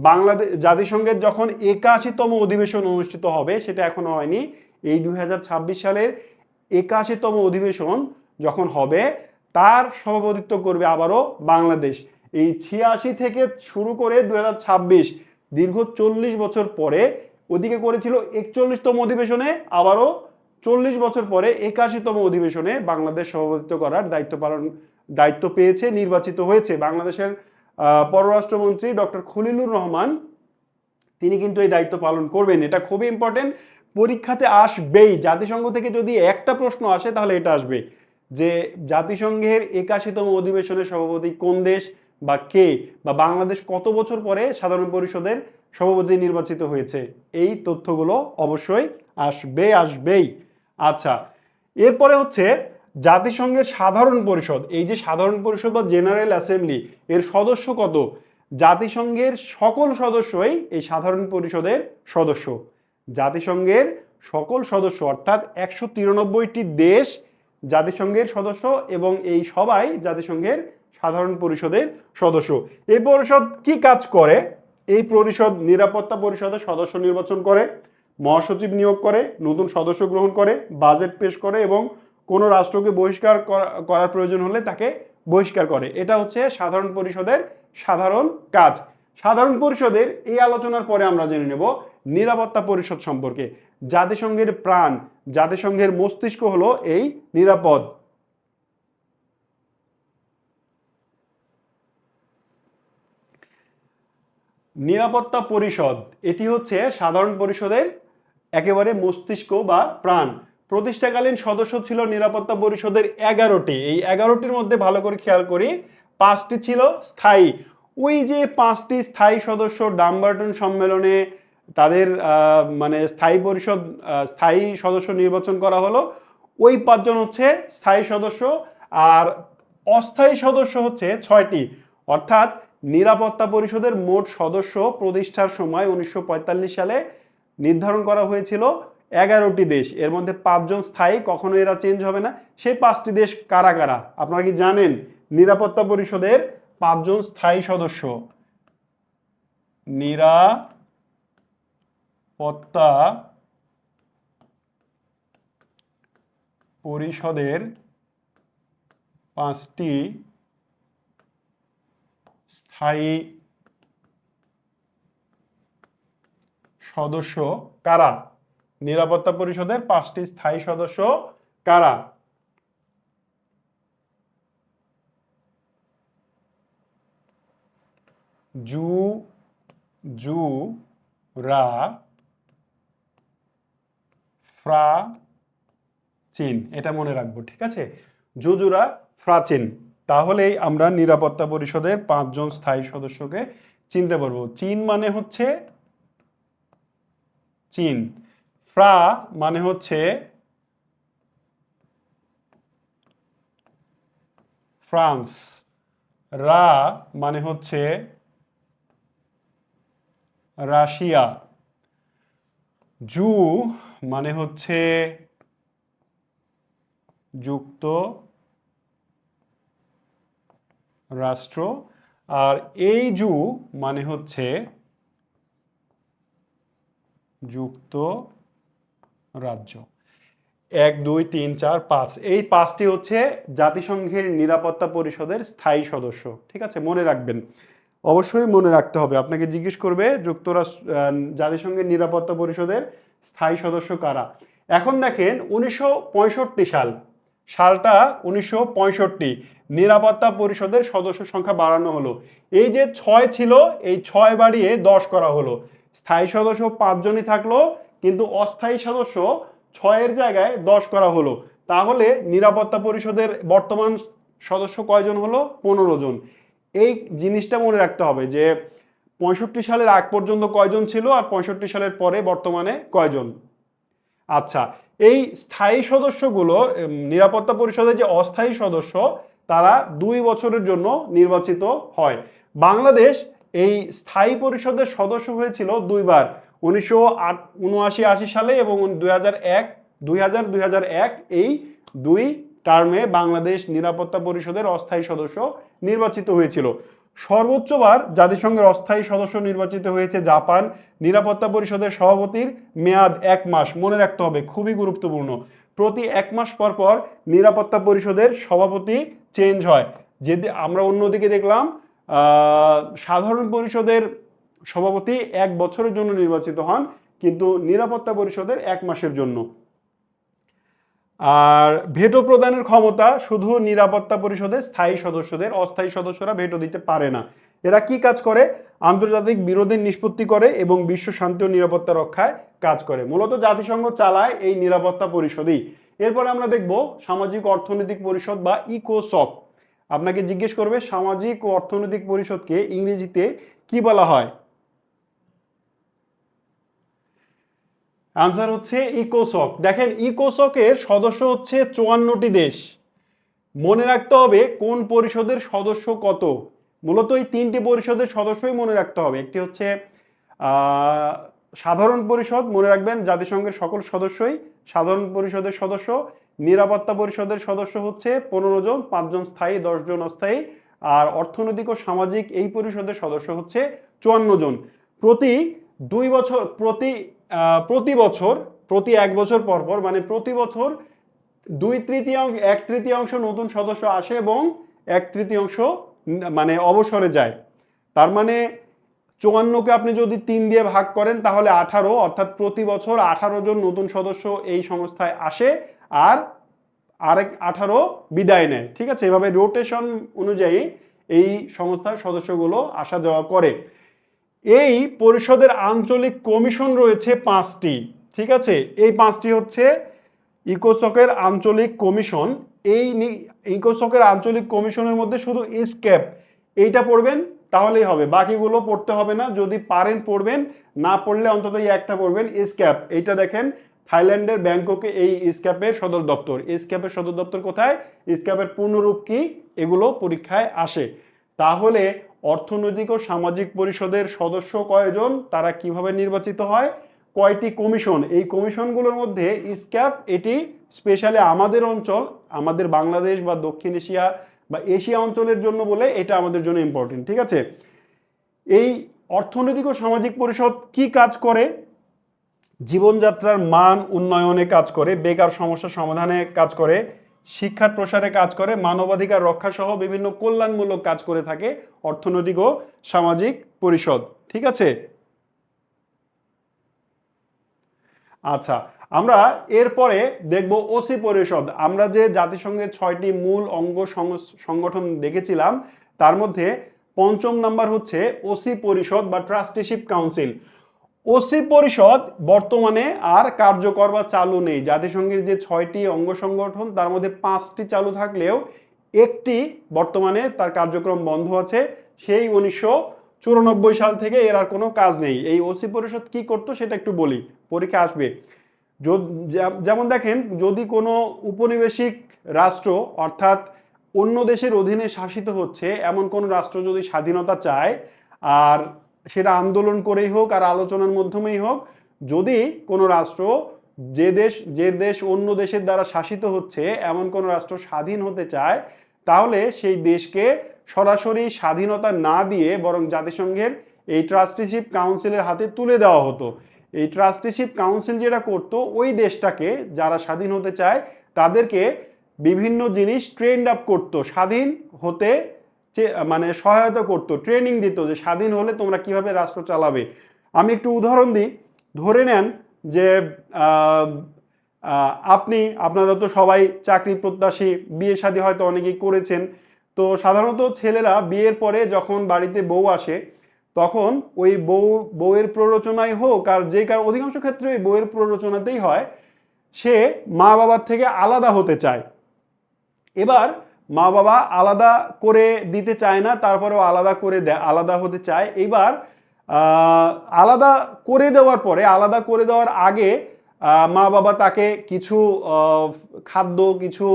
বাংলাদেশ জাতিসংঘের যখন 81তম অধিবেশন অনুষ্ঠিত হবে, সেটা এখনো হয়নি, এই 2026 সালের 81তম অধিবেশন যখন হবে, তার সভাপতিত্ব করবে আবারও বাংলাদেশ। এই 86 থেকে শুরু করে 2026 দীর্ঘ 40 বছর পরে, ওদিকে করেছিল 41তম অধিবেশনে, আবারও 40 বছর পরে 81তম অধিবেশনে বাংলাদেশ সভাপতিত্ব করার দায়িত্ব পেয়েছে, নির্বাচিত হয়েছে। বাংলাদেশের পররাষ্ট্রমন্ত্রী ডক্টর খলিলুর রহমান, তিনি কিন্তু এই দায়িত্ব পালন করবেন। এটা খুবই ইম্পর্টেন্ট, পরীক্ষাতে আসবেই। জাতিসংঘ থেকে যদি একটা প্রশ্ন আসে তাহলে এটা আসবে যে জাতিসংঘের 81তম অধিবেশনের সভাপতি কোন দেশ বা কে, বা বাংলাদেশ কত বছর পরে সাধারণ পরিষদের সভাপতি নির্বাচিত হয়েছে। এই তথ্যগুলো অবশ্যই আসবেই। আচ্ছা, এরপরে হচ্ছে জাতিসংঘের সাধারণ পরিষদ। এই যে সাধারণ পরিষদ বা জেনারেল অ্যাসেম্বলি, এর সদস্য কত? জাতিসংঘের সকল সদস্যই এই সাধারণ পরিষদের সদস্য। জাতিসংঘের সকল সদস্য অর্থাৎ 193টি দেশ জাতিসংঘের সদস্য, এবং এই সবাই জাতিসংঘের সাধারণ পরিষদের সদস্য। এই পরিষদ কি কাজ করে? এই পরিষদ নিরাপত্তা পরিষদের সদস্য নির্বাচন করে, মহাসচিব নিয়োগ করে, নতুন সদস্য গ্রহণ করে, বাজেট পেশ করে, এবং কোনো রাষ্ট্রকে বহিষ্কার করার প্রয়োজন হলে তাকে বহিষ্কার করে। এটা হচ্ছে সাধারণ পরিষদের সাধারণ কাজ। সাধারণ পরিষদের এই আলোচনার পরে আমরা জেনে নেব নিরাপত্তা পরিষদ সম্পর্কে। জাতিসংঘের প্রাণ, জাতিসংঘের মস্তিষ্ক হলো এই নিরাপত্তা পরিষদ। এটি হচ্ছে সাধারণ পরিষদের একেবারে মস্তিষ্ক বা প্রাণ। প্রতিষ্ঠাকালীন সদস্য ছিল নিরাপত্তা পরিষদের 11টি। এই 11টির মধ্যে ভালো করে খেয়াল করি, 5টি ছিল স্থায়ী। ওই যে 5টি স্থায়ী সদস্য ডাম্বারটন সম্মেলনে তাদের মানে স্থায়ী সদস্য নির্বাচন করা হলো, ওই 5 জন হচ্ছে স্থায়ী সদস্য। আর অস্থায়ী সদস্য হচ্ছে 6টি। অর্থাৎ নিরাপত্তা পরিষদের মোট সদস্য প্রতিষ্ঠার সময় 1945 সালে নির্ধারণ করা হয়েছিল 11টি দেশ। এর মধ্যে 5 জন স্থায়ী, কখনো এরা চেঞ্জ হবে না। সেই 5টি দেশ কারা কারা আপনারা কি জানেন? নিরাপত্তা পরিষদের 5 জন স্থায়ী সদস্য, নিরাপত্তা পরিষদের 5টি স্থায়ী সদস্য কারা? নিরাপত্তা পরিষদের 5টি স্থায়ী সদস্য কারা? জু জু রা ফ্রা চীন, এটা মনে রাখবো, ঠিক আছে? জুজুরা প্রাচীন। তাহলেই আমরা নিরাপত্তা পরিষদের 5 জন স্থায়ী সদস্যকে চিনতে পারবো। চীন মানে হচ্ছে চীন, ফ্রা মানে হচ্ছে ফ্রান্স, রা মানে হচ্ছে রাশিয়া, জু মানে হচ্ছে যুক্ত রাষ্ট্র, আর এই জু মানে হচ্ছে যুক্ত রাজ্য। 1 2 3 4 5, এই 5টি হচ্ছে জাতিসংঘের নিরাপত্তা পরিষদের স্থায়ী সদস্য, ঠিক আছে? মনে রাখবেন, অবশ্যই মনে রাখতে হবে। আপনাকে জিজ্ঞেস করবে যুক্তরাষ্ট্র জাতিসংঘের নিরাপত্তা পরিষদের স্থায়ী সদস্য কারা। এখন দেখেন 1965 সালটা 1965, নিরাপত্তা পরিষদের সদস্য সংখ্যা বাড়ানো হলো। এই যে 6 ছিল, এই 6 বাড়িয়ে 10 করা হলো। স্থায়ী সদস্য 5 জনই থাকলো, কিন্তু অস্থায়ী সদস্য 6-এর জায়গায় 10 করা হলো। তাহলে নিরাপত্তা পরিষদের বর্তমান সদস্য কয়জন হলো? 15 জন। এই জিনিসটা মনে রাখতে হবে যে 65 সালের আগ পর্যন্ত কয়জন ছিল আর 65 সালের পরে বর্তমানে কয়জন। আচ্ছা, এই স্থায়ী সদস্যগুলো নিরাপত্তা পরিষদের যে অস্থায়ী সদস্য, তারা 2 বছরের জন্য নির্বাচিত হয়। বাংলাদেশ এই স্থায়ী পরিষদের সদস্য হয়েছিল 2 বার, 1979-80 সালে এবং 2001 এই 2 টার্মে বাংলাদেশ নিরাপত্তা পরিষদের অস্থায়ী সদস্য নির্বাচিত হয়েছিল। সর্বোচ্চবার জাতিসংঘের অস্থায়ী সদস্য নির্বাচিত হয়েছে জাপান। নিরাপত্তা পরিষদের সভাপতির মেয়াদ 1 মাস, মনে রাখতে হবে, খুবই গুরুত্বপূর্ণ। প্রতি 1 মাস পর পর নিরাপত্তা পরিষদের সভাপতি চেঞ্জ হয়। যদি আমরা অন্যদিকে দেখলাম সাধারণ পরিষদের সভাপতি 1 বছরের জন্য নির্বাচিত হন, কিন্তু নিরাপত্তা পরিষদের 1 মাসের জন্য। আর ভেটো প্রদানের ক্ষমতা শুধু নিরাপত্তা পরিষদের স্থায়ী সদস্যদের, অস্থায়ী সদস্যরা ভেটো দিতে পারে না। এরা কি কাজ করে? আন্তর্জাতিক বিরোধের নিষ্পত্তি করে এবং বিশ্ব শান্তি ও নিরাপত্তা রক্ষায় কাজ করে। মূলত জাতিসংঘ চালায় এই নিরাপত্তা পরিষদই। এরপরে আমরা দেখব সামাজিক অর্থনৈতিক পরিষদ বা ইকোসক। আপনাকে জিজ্ঞেস করবে সামাজিক ও অর্থনৈতিক পরিষদকে ইংরেজিতে কি বলা হয়? আনসার হচ্ছে ইকোসক। দেখেন, ইকোসকের সদস্য হচ্ছে 54টি দেশ। মনে রাখতে হবে কোন পরিষদের সদস্য কত। মূলত এই 3টি পরিষদের সদস্যই মনে রাখতে হবে। একটি হচ্ছে সাধারণ পরিষদ, মনে রাখবেন জাতিসংঘের সকল সদস্যই সাধারণ পরিষদের সদস্য। নিরাপত্তা পরিষদের সদস্য হচ্ছে 15 জন, 5 জন স্থায়ী, 10 জন অস্থায়ী। আর অর্থনৈতিক ও সামাজিক এই পরিষদের সদস্য হচ্ছে 54 জন। প্রতি 2 বছর, প্রতি বছর, প্রতি 1 বছর পর পর, মানে প্রতি বছর 1/3 নতুন সদস্য আসে এবং 1/3 মানে অবসরে যায়। তার মানে 54কে আপনি যদি 3 দিয়ে ভাগ করেন তাহলে 18, অর্থাৎ প্রতি বছর 18 জন নতুন সদস্য এই সংস্থায় আসে আর আরেক 18 বিদায় নেয়, ঠিক আছে? এভাবে রোটেশন অনুযায়ী এই সংস্থার সদস্যগুলো আসা যাওয়া করে। এই পরিষদের আঞ্চলিক কমিশন রয়েছে 5টি, ঠিক আছে? এই 5টি হচ্ছে ইকোসকের আঞ্চলিক কমিশন। এই ইকোসকের আঞ্চলিক কমিশনের মধ্যে শুধু ইসক্যাপ এইটা পড়বেন তাহলেই হবে, বাকিগুলো পড়তে হবে না। যদি পারেন পড়বেন, না পড়লে অন্তত এই একটা পড়বেন, ইসক্যাপ। এইটা দেখেন থাইল্যান্ডের ব্যাংককে এই ইসক্যাপের সদর দপ্তর। ইসক্যাপের সদর দপ্তর কোথায়? ইসক্যাপের পূর্ণরূপ কি? এগুলো পরীক্ষায় আসে। তাহলে অর্থনৈতিক ও সামাজিক পরিষদের সদস্য কয়জন, তারা কিভাবে নির্বাচিত হয়, কয়টি কমিশন, এই কমিশনগুলোর মধ্যে ইসক্যাপ এটি স্পেশালি আমাদের অঞ্চল, আমাদের বাংলাদেশ বা দক্ষিণ এশিয়া বা এশিয়া অঞ্চলের জন্য বলে এটা আমাদের জন্য ইম্পর্টেন্ট, ঠিক আছে? এই অর্থনৈতিক ও সামাজিক পরিষদ কি কাজ করে? জীবনযাত্রার মান উন্নয়নে কাজ করে, বেকার সমস্যা সমাধানে কাজ করে, শিক্ষার প্রসারে কাজ করে, মানবাধিকার রক্ষা সহ বিভিন্ন কল্যাণমূলক কাজ করে থাকে অর্থনৈতিক ও সামাজিক পরিষদ, ঠিক আছে? আচ্ছা, আমরা এরপরে দেখব ওসি পরিষদ। আমরা যে জাতিসংঘের 6টি মূল অঙ্গ সংগঠন দেখেছিলাম তার মধ্যে পঞ্চম নাম্বার হচ্ছে ওসি পরিষদ বা ট্রাস্টিশিপ কাউন্সিল। ওসি পরিষদ বর্তমানে আর কার্যকর বা চালু নেই। জাতিসংঘের যে 6টি অঙ্গ সংগঠন তার মধ্যে 5টি চালু থাকলেও একটি বর্তমানে তার কার্যক্রম বন্ধ আছে। সেই 1994 সাল থেকে এর আর কোনো কাজ নেই। এই ওসি পরিষদ কি করতো সেটা একটু বলি, পরীক্ষা আসবে। যেমন দেখেন, যদি কোনো উপনিবেশিক রাষ্ট্র অর্থাৎ অন্য দেশের অধীনে শাসিত হচ্ছে এমন কোন রাষ্ট্র যদি স্বাধীনতা চায়, আর সেটা আন্দোলন করেই হোক আর আলোচনার মাধ্যমেই হোক, যদি কোনো রাষ্ট্র যে দেশ অন্য দেশের দ্বারা শাসিত হচ্ছে এমন কোন রাষ্ট্র স্বাধীন হতে চায়, তাহলে সেই দেশকে সরাসরি স্বাধীনতা না দিয়ে বরং জাতিসংঘের এই ট্রাস্টিশিপ কাউন্সিলের হাতে তুলে দেওয়া হতো। এই ট্রাস্টিশিপ কাউন্সিল যেটা করতো, ওই দেশটাকে যারা স্বাধীন হতে চায় তাদেরকে বিভিন্ন জিনিস ট্রেন্ড আপ করতো, স্বাধীন হতে মানে সহায়তা করতো, ট্রেনিং দিত যে স্বাধীন হলে তোমরা কিভাবে রাষ্ট্র চালাবে। আমি একটু উদাহরণ দিই। ধরে নেন যে আপনারা তো সবাই চাকরি প্রত্যাশী, বিয়ে শাদী হয়তো অনেকেই করেছেন। তো সাধারণত ছেলেরা বিয়ের পরে যখন বাড়িতে বউ আসে তখন ওই বউয়ের প্ররোচনায় হোক আর যে কারণ অধিকাংশ ক্ষেত্রে ওই বউয়ের প্ররোচনাতেই হয়, সে মা বাবার থেকে আলাদা হতে চায়। এবার মা বাবা আলাদা করে দিতে চায় না, তারপরেও আলাদা হতে চায়। এবার আলাদা করে দেওয়ার আগে মা বাবা তাকে কিছু খাদ্য, কিছু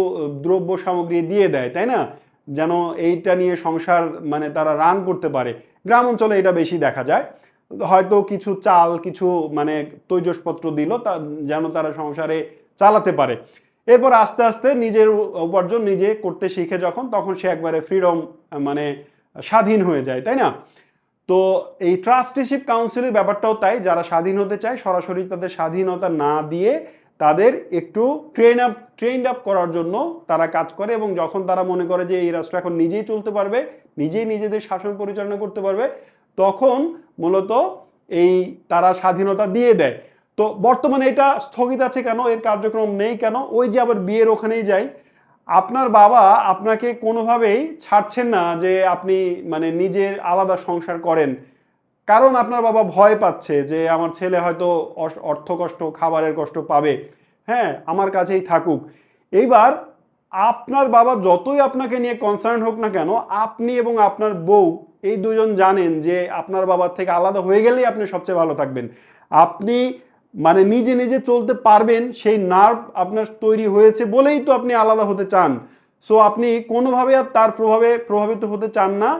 দ্রব্য সামগ্রী দিয়ে দেয়, তাই না, যেন এইটা নিয়ে সংসার মানে তারা রান করতে পারে। গ্রাম অঞ্চলে এটা বেশি দেখা যায়। হয়তো কিছু চাল, কিছু মানে তৈজসপত্র দিল যেন তারা সংসারে চালাতে পারে। এরপর আস্তে আস্তে নিজের উপার্জন নিজে করতে শিখে তখন সে একবারে ফ্রিডম মানে স্বাধীন হয়ে যায়, তাই না? তো এই ট্রাস্টিশিপ কাউন্সিলের ব্যাপারটাও তাই। যারা স্বাধীন হতে চায় সরাসরি তাদের স্বাধীনতা না দিয়ে তাদের একটু ট্রেন্ড আপ করার জন্য তারা কাজ করে, এবং যখন তারা মনে করে যে এই রাষ্ট্র এখন নিজেই চলতে পারবে, নিজেই নিজেদের শাসন পরিচালনা করতে পারবে, তখন মূলত তারা স্বাধীনতা দিয়ে দেয়। তো বর্তমানে এটা স্থগিত আছে কেন, এর কার্যক্রম নেই কেন? ওই যে আবার বিয়ের ওখানেই যাই, আপনার বাবা আপনাকে কোনোভাবেই ছাড়ছেন না যে আপনি মানে নিজের আলাদা সংসার করেন, কারণ আপনার বাবা ভয় পাচ্ছে যে আমার ছেলে হয়তো অর্থ কষ্ট, খাবারের কষ্ট পাবে, হ্যাঁ, আমার কাছেই থাকুক। এইবার আপনার বাবা যতই আপনাকে নিয়ে কনসার্ন হোক না কেন, আপনি এবং আপনার বউ এই দুজন জানেন যে আপনার বাবার থেকে আলাদা হয়ে গেলেই আপনি সবচেয়ে ভালো থাকবেন। আপনি মানে নিজে নিজে চলতে পারবেন সেই নার্ভ আপনার তৈরি হয়েছে বলেই তো আপনি আলাদা হতে চান। সো আপনি কোনোভাবে আর তার প্রভাবিত হতে চান না,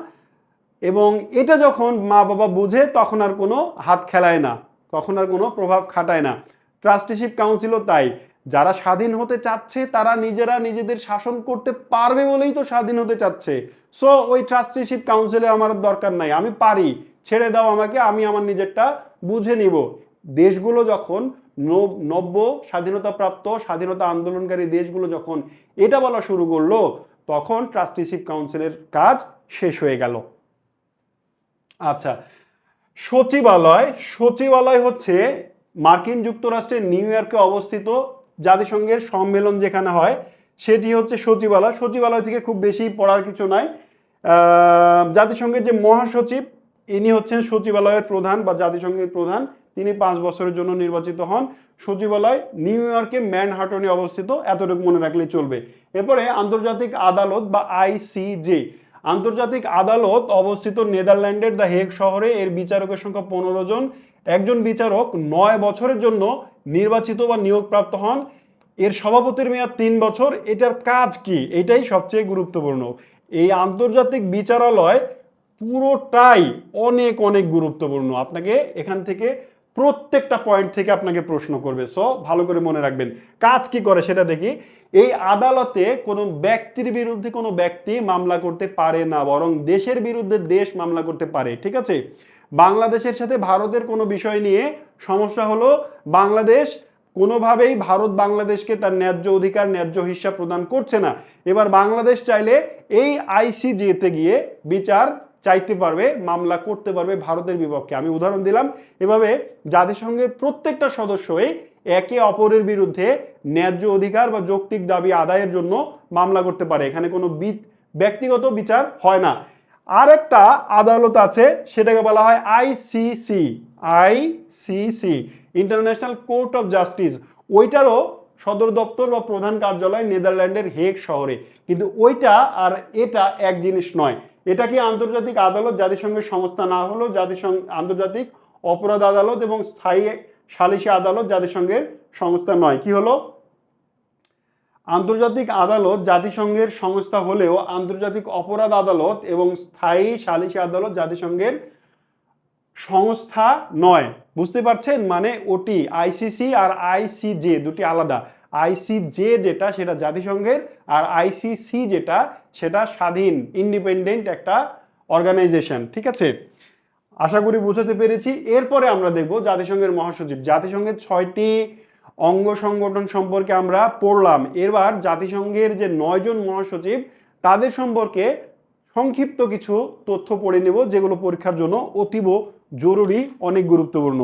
এবং এটা যখন মা বাবা বুঝে তখন আর কোনো হাত খেলায় না, তখন আর কোনো প্রভাব খাটায় না। ট্রাস্টিশিপ কাউন্সিলও তাই। যারা স্বাধীন হতে চাচ্ছে তারা নিজেরা নিজেদের শাসন করতে পারবে বলেই তো স্বাধীন হতে চাচ্ছে। সো ওই ট্রাস্টিশিপ কাউন্সিলে আমার দরকার নাই, আমি পারি, ছেড়ে দাও আমাকে, আমি আমার নিজেরটা বুঝে নিব। দেশগুলো যখন নব্য স্বাধীনতাপ্রাপ্ত স্বাধীনতা আন্দোলনকারী দেশগুলো যখন এটা বলা শুরু করলো, তখন ট্রাস্টিশিপ কাউন্সিলের কাজ শেষ হয়ে গেল। আচ্ছা, সচিবালয় হচ্ছে মার্কিন যুক্তরাষ্ট্রের নিউ ইয়র্কে অবস্থিত জাতিসংঘের সম্মেলন যেখানে হয় সেটি হচ্ছে সচিবালয়। সচিবালয় থেকে খুব বেশি পড়ার কিছু নাই। জাতিসংঘের যে মহাসচিব, ইনি হচ্ছেন সচিবালয়ের প্রধান বা জাতিসংঘের প্রধান। তিনি 5 বছরের জন্য নির্বাচিত হন। সচিবালয় নিউ ইয়র্কে ম্যানহাটনে অবস্থিত, এতটুকু মনে রাখলেই চলবে। এরপরে আন্তর্জাতিক আদালত বা আইসিজে। আন্তর্জাতিক আদালত অবস্থিত নেদারল্যান্ডের দ্য হেগ শহরে। এর বিচারকের সংখ্যা 15 জন। একজন বিচারক 9 বছরের জন্য নির্বাচিত বা নিয়োগপ্রাপ্ত হন। এর সভাপতির মেয়াদ 3 বছর। এটার কাজ কি, এটাই সবচেয়ে গুরুত্বপূর্ণ। এই আন্তর্জাতিক বিচারালয় পুরোটাই অনেক অনেক গুরুত্বপূর্ণ। আপনাকে এখান থেকে প্রত্যেকটা পয়েন্ট থেকে আপনাকে প্রশ্ন করবে, সো ভালো করে মনে রাখবেন। কাজ কি করে সেটা দেখি। এই আদালতে কোনো ব্যক্তির বিরুদ্ধে কোনো ব্যক্তি মামলা করতে পারে না, বরং দেশের বিরুদ্ধে দেশ মামলা করতে পারে, ঠিক আছে? বাংলাদেশের সাথে ভারতের কোনো বিষয় নিয়ে সমস্যা হলো, বাংলাদেশ কোনোভাবেই ভারত বাংলাদেশকে তার ন্যায্য অধিকার, ন্যায্য হিস্সা প্রদান করছে না। এবার বাংলাদেশ চাইলে এই আইসিজেতে গিয়ে বিচার চাইতে পারবে, মামলা করতে পারবে ভারতের বিপক্ষে। আমি উদাহরণ দিলাম। এভাবে জাতিসংঘের প্রত্যেকটা সদস্যই একে অপরের বিরুদ্ধে ন্যায্য অধিকার বা যৌক্তিক দাবি আদায়ের জন্য মামলা করতে পারে। এখানে কোনো ব্যক্তিগত বিচার হয় না। আর একটা আদালত আছে, সেটাকে বলা হয় ICC, ICC, International Court of Justice. ওইটারও সদর দপ্তর বা প্রধান কার্যালয় নেদারল্যান্ডের হেগ শহরে। কিন্তু ওইটা আর এটা এক জিনিস নয়। এটা কি আন্তর্জাতিক আদালত, জাতিসংঘের সংস্থা না হলেও জাতিসংঘ আন্তর্জাতিক অপরাধ আদালত এবং স্থায়ী সালিসি আদালত জাতিসংঘের সংস্থা নয়। কি হলো? আন্তর্জাতিক আদালত জাতিসংঘের সংস্থা হলেও আন্তর্জাতিক অপরাধ আদালত এবং স্থায়ী সালিসি আদালত জাতিসংঘের সংস্থা নয়। বুঝতে পারছেন? মানে ওটি আইসিসি আর আইসিজে দুটি আলাদা। আইসিজে যেটা সেটা জাতিসংঘের, আর আইসিসি যেটা সেটা স্বাধীন ইন্ডিপেন্ডেন্ট একটা অর্গানাইজেশন। ঠিক আছে, আশা করি বুঝাতে পেরেছি। এরপরে আমরা দেখব জাতিসংঘের মহাসচিব। জাতিসংঘের 6টি অঙ্গ সংগঠন সম্পর্কে আমরা পড়লাম। এবার জাতিসংঘের যে 9 জন মহাসচিব তাদের সম্পর্কে সংক্ষিপ্ত কিছু তথ্য পড়ে নেব, যেগুলো পরীক্ষার জন্য অতীব জরুরি, অনেক গুরুত্বপূর্ণ।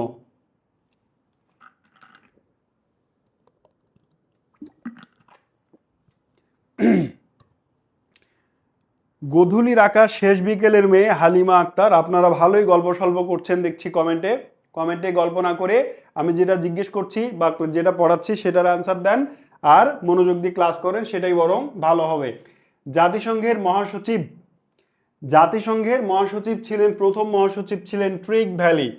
গধূলির আকাশ শেষ বিকেলের মেয়ে হালিমা আক্তার। আপনারা ভালোই গল্প সল্প করছেন দেখছি কমেন্টে। কমেন্টে গল্প না করে আমি যেটা জিজ্ঞেস করছি বা যেটা পড়াচ্ছি সেটার অ্যান্সার দেন আর মনোযোগ দিয়ে ক্লাস করেন, সেটাই বরং ভালো হবে। জাতিসংঘের মহাসচিব, জাতিসংঘের মহাসচিব ছিলেন, প্রথম মহাসচিব ছিলেন ট্রিক ভ্যালি।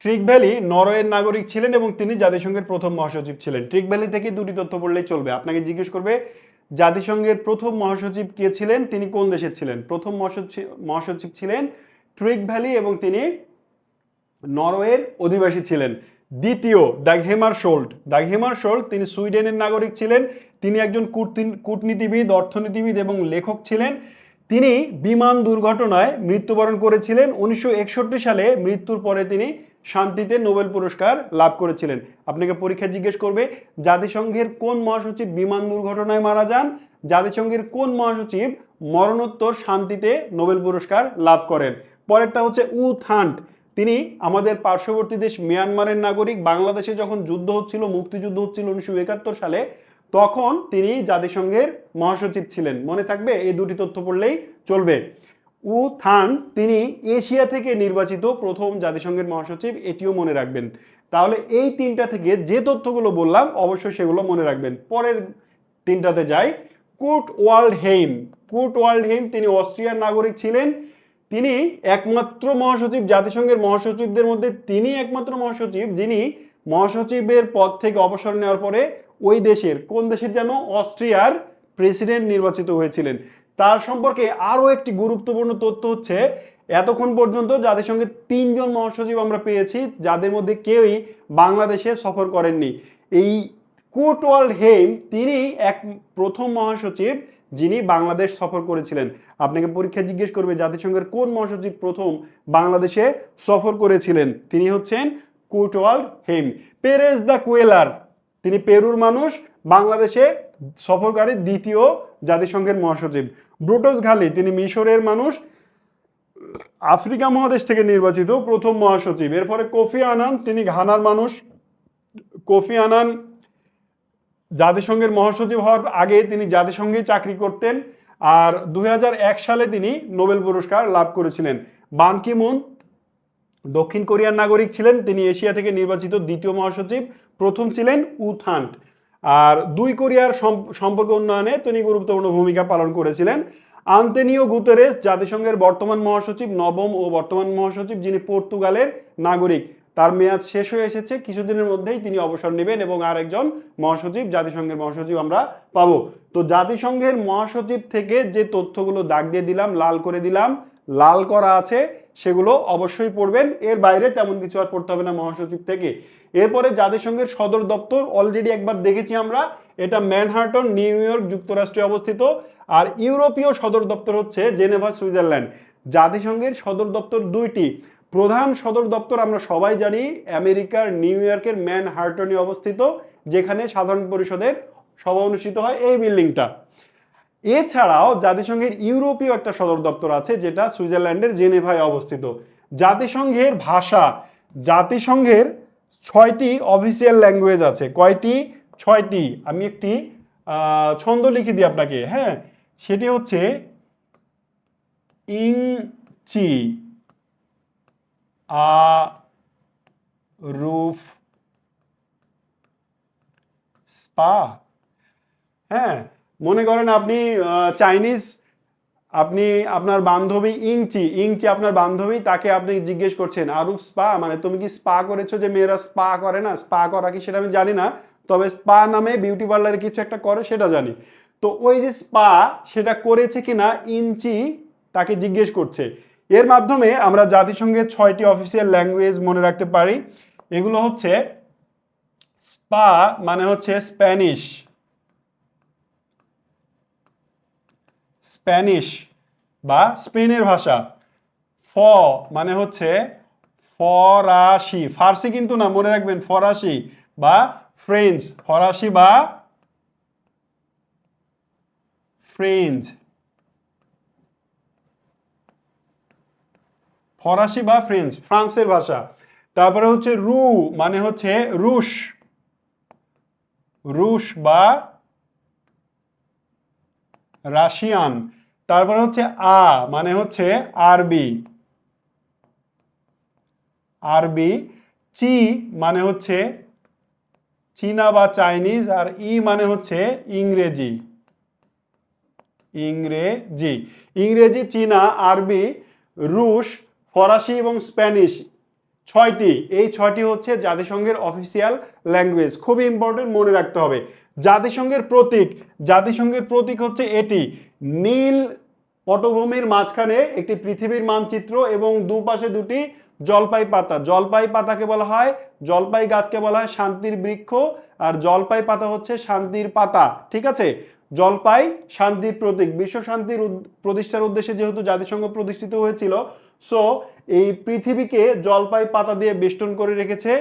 ট্রিক ভ্যালি নরওয়ের নাগরিক ছিলেন এবং তিনি জাতিসংঘের প্রথম মহাসচিব ছিলেন। ট্রিক ভ্যালি থেকে দুটি তথ্য পড়লেই চলবে। আপনাকে জিজ্ঞেস করবে জাতিসংঘের প্রথম মহাসচিব কে ছিলেন, তিনি কোন দেশের ছিলেন। প্রথম মহাসচিব ছিলেন ট্রিক ভ্যালি এবং তিনি নরওয়ের অধিবাসী ছিলেন। দ্বিতীয় দ্য হেমারশোল্ড, দ্য হেমারশোল্ড তিনি সুইডেনের নাগরিক ছিলেন। তিনি একজন কূটনীতিবিদ, অর্থনীতিবিদ এবং লেখক ছিলেন। তিনি বিমান দুর্ঘটনায় মৃত্যুবরণ করেছিলেন 1961 সালে। মৃত্যুর পরে তিনি শান্তিতে নোবেল পুরস্কার লাভ করেছিলেন। আপনাকে পরীক্ষা জিজ্ঞেস করবে জাতিসংঘের কোন মহাসচিব বিমান দুর্ঘটনায় মারা যান, জাতিসংঘের কোন মহাসচিব মরণোত্তর শান্তিতে নোবেল পুরস্কার লাভ করেন। পরেরটা হচ্ছে উ থান্ট, তিনি আমাদের পার্শ্ববর্তী দেশ মিয়ানমারের নাগরিক। বাংলাদেশে যখন যুদ্ধ হচ্ছিল, মুক্তিযুদ্ধ হচ্ছিল 1971 সালে, তখন তিনি জাতিসংঘের মহাসচিব ছিলেন। মনে থাকবে, এই দুটি তথ্য পড়লেই চলবে। উ থান তিনি এশিয়া থেকে নির্বাচিত প্রথম জাতিসংঘের মহাসচিব, এটিও মনে রাখবেন। তাহলে এই তিনটা থেকে যে তথ্যগুলো বললাম অবশ্যই সেগুলো মনে রাখবেন। পরের তিনটাতে যাই। কুর্ট ওয়াল্ডহেইম, কুর্ট ওয়াল্ডহেইম তিনি অস্ট্রিয়ার নাগরিক ছিলেন। তিনি একমাত্র মহাসচিব, জাতিসংঘের মহাসচিবদের মধ্যে তিনি একমাত্র মহাসচিব যিনি মহাসচিবের পদ থেকে অবসর নেওয়ার পরে ওই দেশের, কোন দেশের যেন, অস্ট্রিয়ার প্রেসিডেন্ট নির্বাচিত হয়েছিলেন। তার সম্পর্কে আরো একটি গুরুত্বপূর্ণ তথ্য হচ্ছে, এতক্ষণ পর্যন্ত জাতিসংঘের 3 জন মহাসচিব আমরা পেয়েছি যাদের মধ্যে কেউই বাংলাদেশে সফর করেননি। এই কুর্ট ওয়াল্ডহেইম তিনি প্রথম মহাসচিব যিনি বাংলাদেশ সফর করেছিলেন। আপনাকে পরীক্ষা জিজ্ঞেস করবে জাতিসংঘের কোন মহাসচিব প্রথম বাংলাদেশে সফর করেছিলেন, তিনি হচ্ছেন কুর্ট ওয়াল্ডহেইম। পেরেজ দ্য কুয়েলার, তিনি পেরুর মানুষ, বাংলাদেশে সফরকারী দ্বিতীয় জাতিসংঘের মহাসচিব। ব্রুটস ঘালি তিনি মিশরের মানুষ, আফ্রিকা মহাদেশ থেকে নির্বাচিত প্রথম মহাসচিব। এরপরে কোফি আনান, তিনি ঘানার মানুষ। কোফি আনান জাতিসংঘের মহাসচিব হওয়ার আগে তিনি জাতিসংঘে চাকরি করতেন, আর 2001 সালে তিনি নোবেল পুরস্কার লাভ করেছিলেন। বান কি মুন দক্ষিণ কোরিয়ার নাগরিক ছিলেন, তিনি এশিয়া থেকে নির্বাচিত দ্বিতীয় মহাসচিব, প্রথম ছিলেন উ থান্ট। আর 2 কোরিয়ার সম্পর্ক উন্নয়নে তিনি গুরুত্বপূর্ণ ভূমিকা পালন করেছিলেন। আন্তোনিও গুতেরেস জাতিসংঘের বর্তমান মহাসচিব, নবম ও বর্তমান মহাসচিব, যিনি পর্তুগালের নাগরিক। তার মেয়াদ শেষ হয়ে এসেছে, কিছুদিনের মধ্যেই তিনি অবসর নেবেন এবং আরেকজন মহাসচিব, জাতিসংঘের মহাসচিব আমরা পাবো। তো জাতিসংঘের মহাসচিব থেকে যে তথ্যগুলো দাগ দিয়ে দিলাম, লাল করে দিলাম, লাল করা আছে, সেগুলো অবশ্যই পড়বেন। এর বাইরে তেমন কিছু আর পড়তে হবে না মহাসচিব থেকে। এরপরে জাতিসংঘের সদর দপ্তর অলরেডি একবার দেখেছি আমরা, এটা ম্যানহাটন, নিউ ইয়র্ক, যুক্তরাষ্ট্রে অবস্থিত। আর ইউরোপীয় সদর দপ্তর হচ্ছে জেনেভা, সুইজারল্যান্ড। জাতিসংঘের সদর দপ্তর 2টি। প্রধান সদর দপ্তর আমরা সবাই জানি আমেরিকার নিউ ইয়র্কের ম্যানহাটনে অবস্থিত, যেখানে সাধারণ পরিষদের সভা অনুষ্ঠিত হয়, এই বিল্ডিংটা। এছাড়াও জাতিসংঘের ইউরোপীয় একটা সদর দপ্তর আছে, যেটা সুইজারল্যান্ডের জেনেভায় অবস্থিত। জাতিসংঘের ভাষা, জাতিসংঘের 6টি অফিসিয়াল ল্যাঙ্গুয়েজ আছে। কয়টি? 6টি। আমি একটি ছন্দ লিখে দিই আপনাকে, হ্যাঁ, সেটি হচ্ছে ইংচি, রুফ, স্পা। হ্যাঁ, মনে করেন আপনি চাইনিজ, আপনি আপনার বান্ধবী ইংচি, ইংচি আপনার বান্ধবী, তাকে আপনি জিজ্ঞেস করছেন আরুফ স্পা, মানে তুমি কি স্পা করেছো? যে মেয়েরা স্পা করে না, স্পা করা কি সেটা আমি জানি না, তবে স্পা নামে বিউটি পার্লারে কিছু একটা করে সেটা জানি। তো ওই যে স্পা, সেটা করেছে কিনা ইঞ্চি তাকে জিজ্ঞেস করছে। এর মাধ্যমে আমরা জাতিসংঘের 6টি অফিসিয়াল ল্যাঙ্গুয়েজ মনে রাখতে পারি। এগুলো হচ্ছে স্পা মানে হচ্ছে স্প্যানিশ, স্প্যানিশ বা স্পেনের ভাষা। ফ মানে হচ্ছে ফরাসি, ফার্সি কিন্তু না, মনে রাখবেন ফরাসি বা ফ্রেঞ্চ, ফরাসি বা ফ্রেঞ্চ, ফরাসি বা ফ্রেঞ্চ, ফ্রান্সের ভাষা। তারপরে হচ্ছে রু মানে হচ্ছে রুশ, রুশ বা রাশিয়ান। তারপরে হচ্ছে মানে হচ্ছে আরবি, আরবি। চি মানে হচ্ছে চীনা বা চাইনিজ, আর মানে হচ্ছে ইংরেজি, ইংরেজি। ইংরেজি, চীনা, আরবি, রুশ, ফরাসি এবং স্প্যানিশ, 6টি। এই 6টি হচ্ছে জাতিসংঘের অফিসিয়াল ল্যাঙ্গুয়েজ। খুবই ইম্পর্টেন্ট, মনে রাখতে হবে। জাতিসংঘের প্রতীক, জাতিসংঘের প্রতীক হচ্ছে এটি, নীল পটভূমির মাঝখানে একটি পৃথিবীর মানচিত্র এবং দুপাশে দুটি জলপাই পাতা। জলপাই পাতাকে বলা হয়, জলপাই গাছকে বলা হয় শান্তির বৃক্ষ, আর জলপাই পাতা হচ্ছে শান্তির পাতা, ঠিক আছে। জলপাই শান্তির প্রতীক। বিশ্ব শান্তির প্রতিষ্ঠার উদ্দেশ্যে যেহেতু জাতিসংঘ প্রতিষ্ঠিত হয়েছিল, সো এই পৃথিবীকে জলপাই পাতা দিয়ে বেষ্টন করে রেখেছে,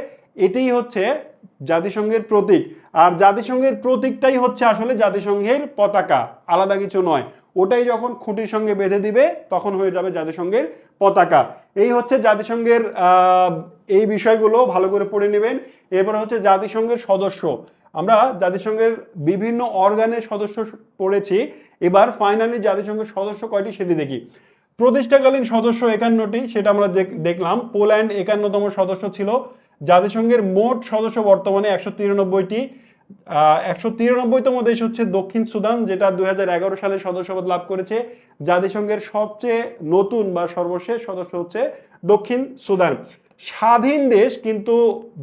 এটাই হচ্ছে জাতিসংঘের প্রতীক। আর জাতিসংঘের প্রতীকটাই হচ্ছে আসলে জাতিসংঘের পতাকা, আলাদা কিছু নয়। ওটাই যখন খুঁটির সঙ্গে বেঁধে দিবে তখন হয়ে যাবে জাতিসংঘের পতাকা। এই হচ্ছে জাতিসংঘের এই বিষয়গুলো ভালো করে পড়ে নেবেন। এরপর হচ্ছে জাতিসংঘের সদস্য। আমরা জাতিসংঘের বিভিন্ন অর্গানের সদস্য পড়েছি, এবার ফাইনালি জাতিসংঘের সদস্য কয়টি সেটি দেখি। প্রতিষ্ঠাকালীন সদস্য 51টি, সেটা আমরা দেখলাম। পোল্যান্ড 51তম সদস্য ছিল। জাতিসংঘের মোট সদস্য বর্তমানে 193টি। 193তম দেশ হচ্ছে দক্ষিণ সুদান, যেটা 2011 সালে সদস্যপদ লাভ করেছে। জাতিসংঘের সবচেয়ে নতুন বা সর্বশেষ সদস্য হচ্ছে দক্ষিণ সুদান। স্বাধীন দেশ কিন্তু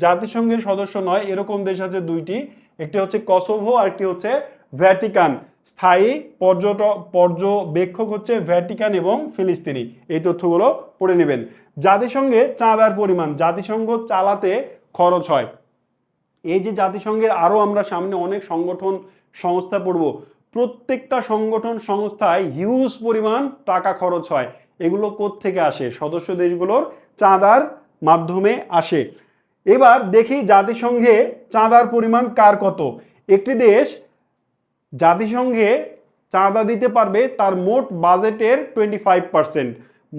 জাতিসংঘের সদস্য নয় এরকম দেশ আছে 2টি, একটি হচ্ছে কসোভো আর একটি হচ্ছে ভ্যাটিকান। স্থায়ী পর্যবেক্ষক হচ্ছে ভ্যাটিকান এবং ফিলিস্তিনি। এই তথ্যগুলো পড়ে নেবেন। জাতিসংঘে চাঁদার পরিমাণ, জাতিসংঘ চালাতে খরচ হয়। এই যে জাতিসংঘের আরো আমরা সামনে অনেক সংগঠন সংস্থা পড়ব, প্রত্যেকটা সংগঠন সংস্থায় হিউজ পরিমাণ টাকা খরচ হয়। এগুলো কোত্থেকে আসে? সদস্য দেশগুলোর চাঁদার মাধ্যমে আসে। এবার দেখি জাতিসংঘে চাঁদার পরিমাণ কার কত। একটি দেশ জাতিসংঘে চাঁদা দিতে পারবে তার মোট বাজেটের 25%।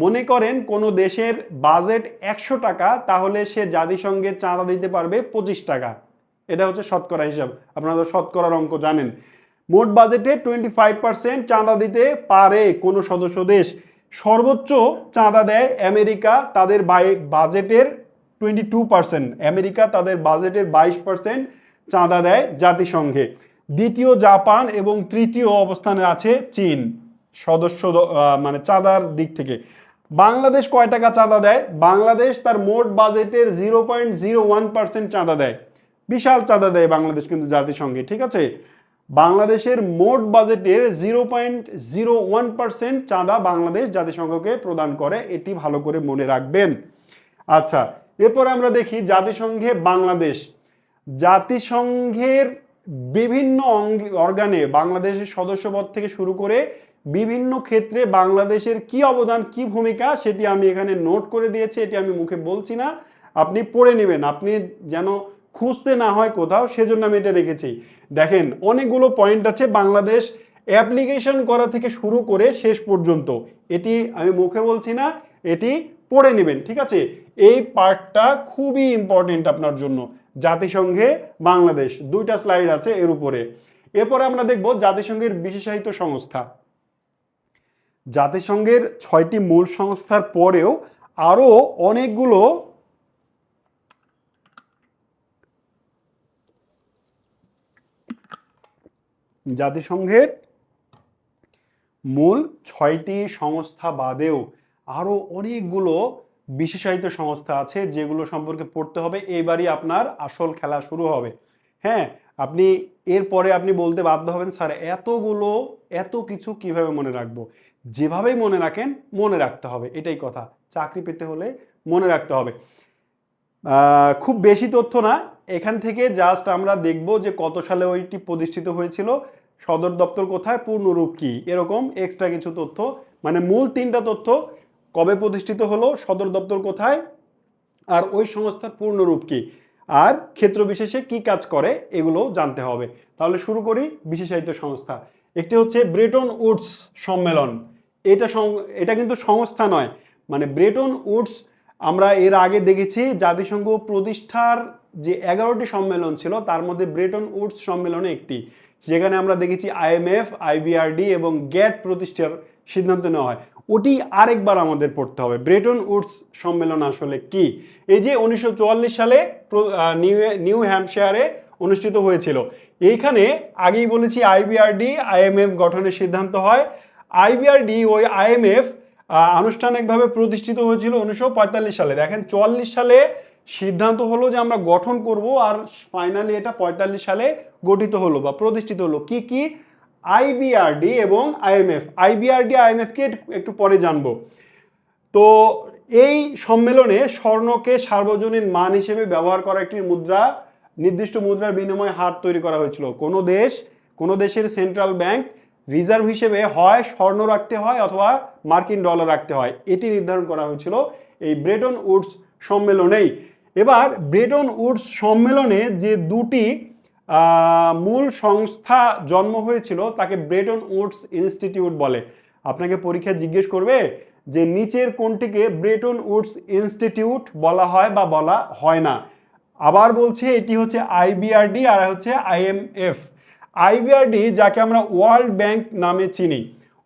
মনে করেন কোনো দেশের বাজেট 100 টাকা, তাহলে সে জাতিসংঘে চাঁদা দিতে পারবে 25 টাকা। এটা হচ্ছে শতকরা হিসাব, আপনারা তো শতকরার অঙ্ক জানেন। মোট বাজেটে 25% চাঁদা দিতে পারে কোনো সদস্য দেশ। সর্বোচ্চ চাঁদা দেয় আমেরিকা, তাদের বাজেটের 22%। আমেরিকা তাদের বাজেটের 22% চাঁদা দেয় জাতিসংঘে। দ্বিতীয় জাপান এবং তৃতীয় অবস্থানে আছে চীন সদস্য মানে চাঁদার দিক থেকে। বাংলাদেশ কয় টাকা চাঁদা দেয়? বাংলাদেশ তার মোট বাজেটের 0.01% চাঁদা দেয়। বিশাল চাঁদা দেয় বাংলাদেশ কিন্তু জাতিসংঘে, ঠিক আছে। বাংলাদেশের মোট বাজেটের 0.01% চাঁদা বাংলাদেশ জাতিসংঘকে প্রদান করে, এটি ভালো করে মনে রাখবেন। আচ্ছা, এরপরে আমরা দেখি জাতিসংঘে বাংলাদেশ। জাতিসংঘের বিভিন্ন অর্গানে বাংলাদেশের সদস্যপদ থেকে শুরু করে বিভিন্ন ক্ষেত্রে বাংলাদেশের কি অবদান, কি ভূমিকা, সেটি আমি এখানে নোট করে দিয়েছি। এটি আমি মুখে বলছি না, আপনি পড়ে নেবেন, আপনি যেন খুঁজতে না হয় কোথাও, সেজন্য আমি এটা রেখেছি। দেখেন অনেকগুলো পয়েন্ট আছে বাংলাদেশ অ্যাপ্লিকেশন করা থেকে শুরু করে শেষ পর্যন্ত, এটি আমি মুখে বলছি না, এটি পড়ে নেবেন, ঠিক আছে? এই পার্টটা খুবই ইম্পর্টেন্ট আপনার জন্য। জাতিসংঘে বাংলাদেশ, 2টা স্লাইড আছে এর উপরে। এরপরে আমরা দেখব জাতিসংঘের বিশেষায়িত সংস্থা। জাতিসংঘের 6টি মূল সংস্থার পরেও আরো অনেকগুলো জাতিসংঘের মূল 6টি সংস্থা বাদেও আরো অনেকগুলো বিশেষায়িত সংস্থা আছে যেগুলো সম্পর্কে পড়তে হবে। এবারই আপনার আসল খেলা শুরু হবে। হ্যাঁ, আপনি এরপরে আপনি বলতে বাধ্য হবেন, স্যার এতগুলো এত কিছু কিভাবে মনে রাখবো? যেভাবেই মনে রাখেন মনে রাখতে হবে, এটাই কথা। চাকরি পেতে হলে মনে রাখতে হবে। খুব বেশি তথ্য না, এখান থেকে জাস্ট আমরা দেখব যে কত সালে ওইটি প্রতিষ্ঠিত হয়েছিল, সদর দপ্তর কোথায়, পূর্ণরূপ কি, এরকম এক্সট্রা কিছু তথ্য। মানে মূল 3টা তথ্য, কবে প্রতিষ্ঠিত হলো, সদর দপ্তর কোথায়, আর ওই সংস্থার পূর্ণরূপ কি, আর ক্ষেত্র বিশেষে কি কাজ করে, এগুলো জানতে হবে। তাহলে শুরু করি। বিশেষায়িত সংস্থা, একটি হচ্ছে ব্রেটন উডস সম্মেলন। এটা কিন্তু সংস্থা নয়, মানে ব্রেটন উডস। আমরা এর আগে দেখেছি জাতিসংঘ প্রতিষ্ঠার যে 11টি সম্মেলন ছিল তার মধ্যে ব্রেটন উডস সম্মেলনে একটি, যেখানে আমরা দেখেছি আইএমএফ, আইবিআরডি এবং গ্যাট প্রতিষ্ঠার সিদ্ধান্ত নেওয়া হয়। ওটি আরেকবার আমাদের পড়তে হবে। ব্রেটন উডস সম্মেলন আসলে কি? এই যে 1944 সালে নিউ হ্যাম্পশায়ারে অনুষ্ঠিত হয়েছিল। এইখানে আগেই বলেছি আইবিআরডি, আইএমএফ গঠনের সিদ্ধান্ত হয়। আইবিআরডি ওই আইএমএফ আনুষ্ঠানিকভাবে প্রতিষ্ঠিত হয়েছিল 1945 সালে। দেখেন 44 সালে সিদ্ধান্ত হলো যে আমরা গঠন করব, আর ফাইনালি এটা 45 সালে গঠিত হলো বা প্রতিষ্ঠিত হলো। কি কি? আইবিআরডি এবং আইএমএফ। আইবিআরডি আইএমএফকে একটু পরে জানবো। তো এই সম্মেলনে স্বর্ণকে সার্বজনীন মান হিসেবে ব্যবহার করা একটি মুদ্রা, নির্দিষ্ট মুদ্রার বিনিময় হার তৈরি করা হয়েছিল। কোনো দেশের সেন্ট্রাল ব্যাংক রিজার্ভ হিসেবে হয় স্বর্ণ রাখতে হয় অথবা মার্কিন ডলার রাখতে হয়, এটি নির্ধারণ করা হয়েছিল এই ব্রেটন উডস সম্মেলনেই। এবার ব্রেটন উডস সম্মেলনে যে 2টি মূল সংস্থা জন্ম হয়েছিল তাকে ব্রেটন উডস ইনস্টিটিউট বলে। আপনাকে পরীক্ষায় জিজ্ঞেস করবে যে নিচের কোনটিকে ব্রেটন উডস ইনস্টিটিউট বলা হয় বা বলা হয় না। আবার বলছি, এটি হচ্ছে আইবিআরডি আর হচ্ছে আইএমএফ। আইবিআরডি যাকে আমরা ওয়ার্ল্ড ব্যাংক নামে চিনি,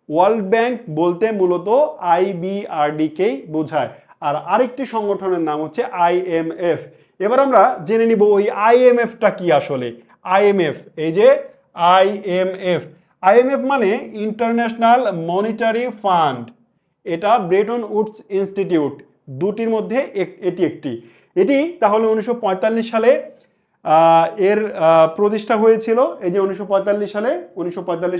ওয়ার্ল্ড ব্যাংক বলতে মূলত আইবিআরডি কেই বোঝায়। আর আরেকটি সংগঠনের নাম হচ্ছে আইএমএফ। এবার আমরা জেনে নিব ওই আইএমএফটা কি আসলে। আইএমএফ, এই যে আইএমএফ, আইএমএফ মানে ইন্টারন্যাশনাল মনিটারি ফান্ড। এটা ব্রেটন উডস ইনস্টিটিউট, 2টির মধ্যে এটি একটি। এটি তাহলে 1945 সালে এর প্রতিষ্ঠা হয়েছিল। এই যে 1945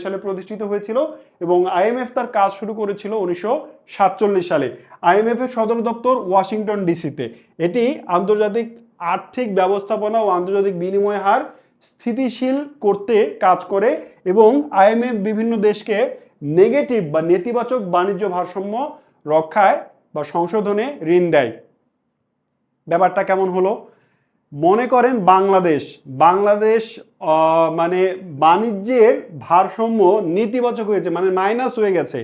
সালে প্রতিষ্ঠিত হয়েছিল এবং আইএমএফ তার কাজ শুরু করেছিল 1947 সালে। আইএমএফ এর সদর দপ্তর ওয়াশিংটন ডিসিতে। এটি আন্তর্জাতিক আর্থিক ব্যবস্থাপনা ও আন্তর্জাতিক বিনিময় হার স্থিতিশীল করতে কাজ করে এবং আইএমএফ বিভিন্ন দেশকে নেগেটিভ বা নেতিবাচক বাণিজ্য ভারসাম্য রক্ষায় বা সংশোধনে ঋণ দেয়। ব্যাপারটা কেমন হলো? মনে করেন বাংলাদেশ মানে বাণিজ্যের ভারসাম্য নেতিবাচক হয়েছে, মানে মাইনাস হয়ে গেছে।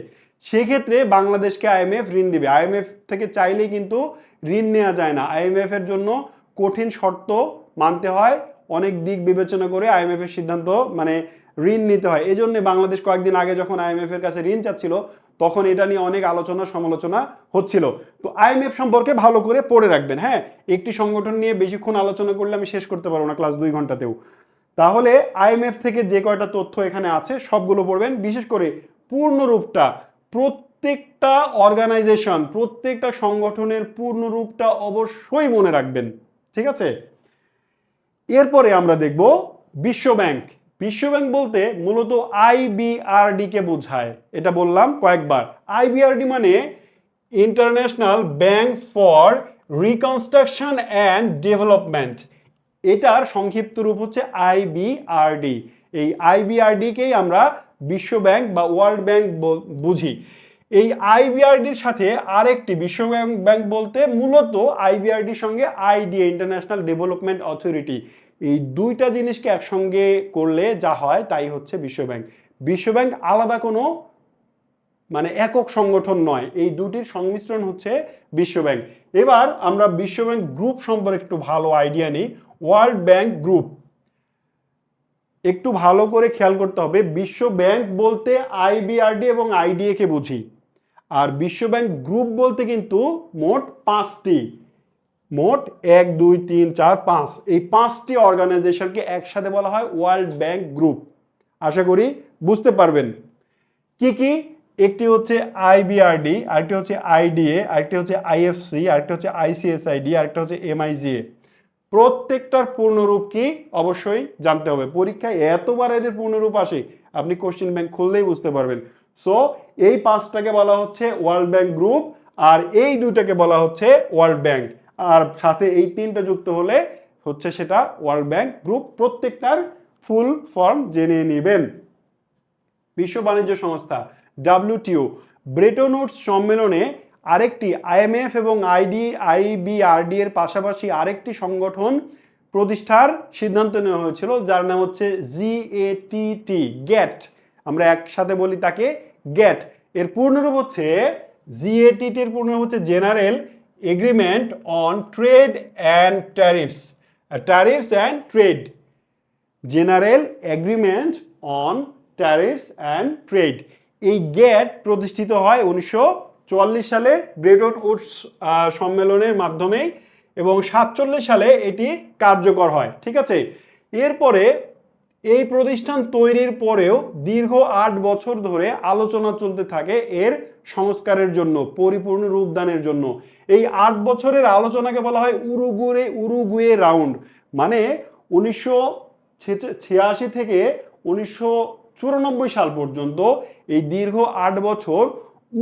সেক্ষেত্রে বাংলাদেশকে আইএমএফ ঋণ দিবে। আইএমএফ থেকে চাইলেই কিন্তু ঋণ নেওয়া যায় না, আইএমএফ এর জন্য কঠিন শর্ত মানতে হয়, অনেক দিক বিবেচনা করে আইএমএফ এর সিদ্ধান্ত মানে ঋণ নিতে হয়। এই জন্য বাংলাদেশ কয়েকদিন আগে যখন আইএমএফ এর কাছে ঋণ চাচ্ছিল তখন এটা নিয়ে অনেক আলোচনা সমালোচনা হচ্ছিল। তো আইএমএফ সম্পর্কে ভালো করে পড়ে রাখবেন। হ্যাঁ, একটি সংগঠন নিয়ে বেশিক্ষণ আলোচনা করলে আমি শেষ করতে পারবো না ক্লাস 2 ঘন্টাতেও। তাহলে আইএমএফ থেকে যে কয়টা তথ্য এখানে আছে সবগুলো পড়বেন, বিশেষ করে পূর্ণরূপটা। প্রত্যেকটা অর্গানাইজেশন, প্রত্যেকটা সংগঠনের পূর্ণরূপটা অবশ্যই মনে রাখবেন, ঠিক আছে? এরপরে আমরা দেখব বিশ্বব্যাংক। বিশ্বব্যাংক বলতে মূলত আইবিআরডি কে বোঝায়, এটা বললাম কয়েকবার। আইবিআরডি মানে international bank for reconstruction and development. এটার সংক্ষিপ্ত রূপ হচ্ছে আইবিআরডি। এই আইবিআরডিকেই আমরা বিশ্ব ব্যাংক বা ওয়ার্ল্ড ব্যাংক বুঝি। এই আইবিআরডির সাথে আরেকটি বিশ্ব ব্যাংক বলতে মূলত আইবিআরডির সঙ্গে আইডিএ, ইন্টারন্যাশনাল ডেভেলপমেন্ট অথরিটি, এই 2টা জিনিসকে একসঙ্গে করলে যা হয় তাই হচ্ছে বিশ্ব ব্যাংক। বিশ্ব ব্যাংক আলাদা কোনো মানে একক সংগঠন নয়, এই দুটির সংমিশ্রণ হচ্ছে বিশ্বব্যাংক। এবার আমরা বিশ্বব্যাংক গ্রুপ সম্পর্কে একটু ভালো আইডিয়া নিই। ওয়ার্ল্ড ব্যাংক গ্রুপ একটু ভালো করে খেয়াল করতে হবে, বিশ্ব ব্যাংক বলতে আইবিআরডি এবং আইডিএ কে বুঝি, আর বিশ্বব্যাংক গ্রুপ বলতে কিন্তু মোট 5টি, মোট 1 2 3 4 5, এই 5টি অর্গানাইজেশনকে একসাথে বলা হয় ওয়ার্ল্ড ব্যাংক গ্রুপ। আশা করি বুঝতে পারবেন কি কি। একটি হচ্ছে আইবিআরডি, আরেকটি হচ্ছে আইডিএ, আরেকটি হচ্ছে আইএফসি, আরেকটি হচ্ছে আইসিএসআইডি, আরেকটা হচ্ছে এমআইজিএ। প্রত্যেকটার পূর্ণরূপ কি অবশ্যই জানতে হবে, পরীক্ষায় এতবার এদের পূর্ণরূপ আসে, আপনি কোশ্চেন ব্যাংক খুললেই বুঝতে পারবেন। সো এই 5টাকে বলা হচ্ছে ওয়ার্ল্ড ব্যাংক গ্রুপ, আর এই 2টাকে বলা হচ্ছে ওয়ার্ল্ড ব্যাংক, আর সাথে এই 3টা যুক্ত হলে হচ্ছে সেটা ওয়ার্ল্ড ব্যাংক গ্রুপ। প্রত্যেকটার ফুল ফর্ম জেনে নেবেন। বিশ্ব বাণিজ্য সংস্থা ডাব্লিউটিও, ব্রেটন উডস সম্মেলনে আরেকটি আইএমএফ এবং আইবিআরডি এর পাশাপাশি আরেকটি সংগঠন প্রতিষ্ঠার সিদ্ধান্ত নেওয়া হয়েছিল, যার নাম হচ্ছে জিএটিটি, গ্যাট। আমরা একসাথে বলি তাকে গ্যাট। এর পূর্ণরূপ হচ্ছে, জিএটিটি এর পূর্ণরূপ হচ্ছে general agreement on trade and tariffs, tariffs and trade, general agreement on tariffs and trade. এই গ্যাট প্রতিষ্ঠিত হয় 1944 সালে ব্রেটন উডস সম্মেলনের মাধ্যমে, এবং 1947 সালে এটি কার্যকর হয়। ঠিক আছে, এরপরে এই প্রতিষ্ঠান তৈরির পরেও দীর্ঘ 8 বছর ধরে আলোচনা চলতে থাকে এর সংস্কারের জন্য, পরিপূর্ণ রূপদানের জন্য। এই 8 বছরের আলোচনাকে বলা হয় উরুগুয়ে রাউন্ড। মানে 1986 থেকে 1994 সাল পর্যন্ত এই দীর্ঘ 8 বছর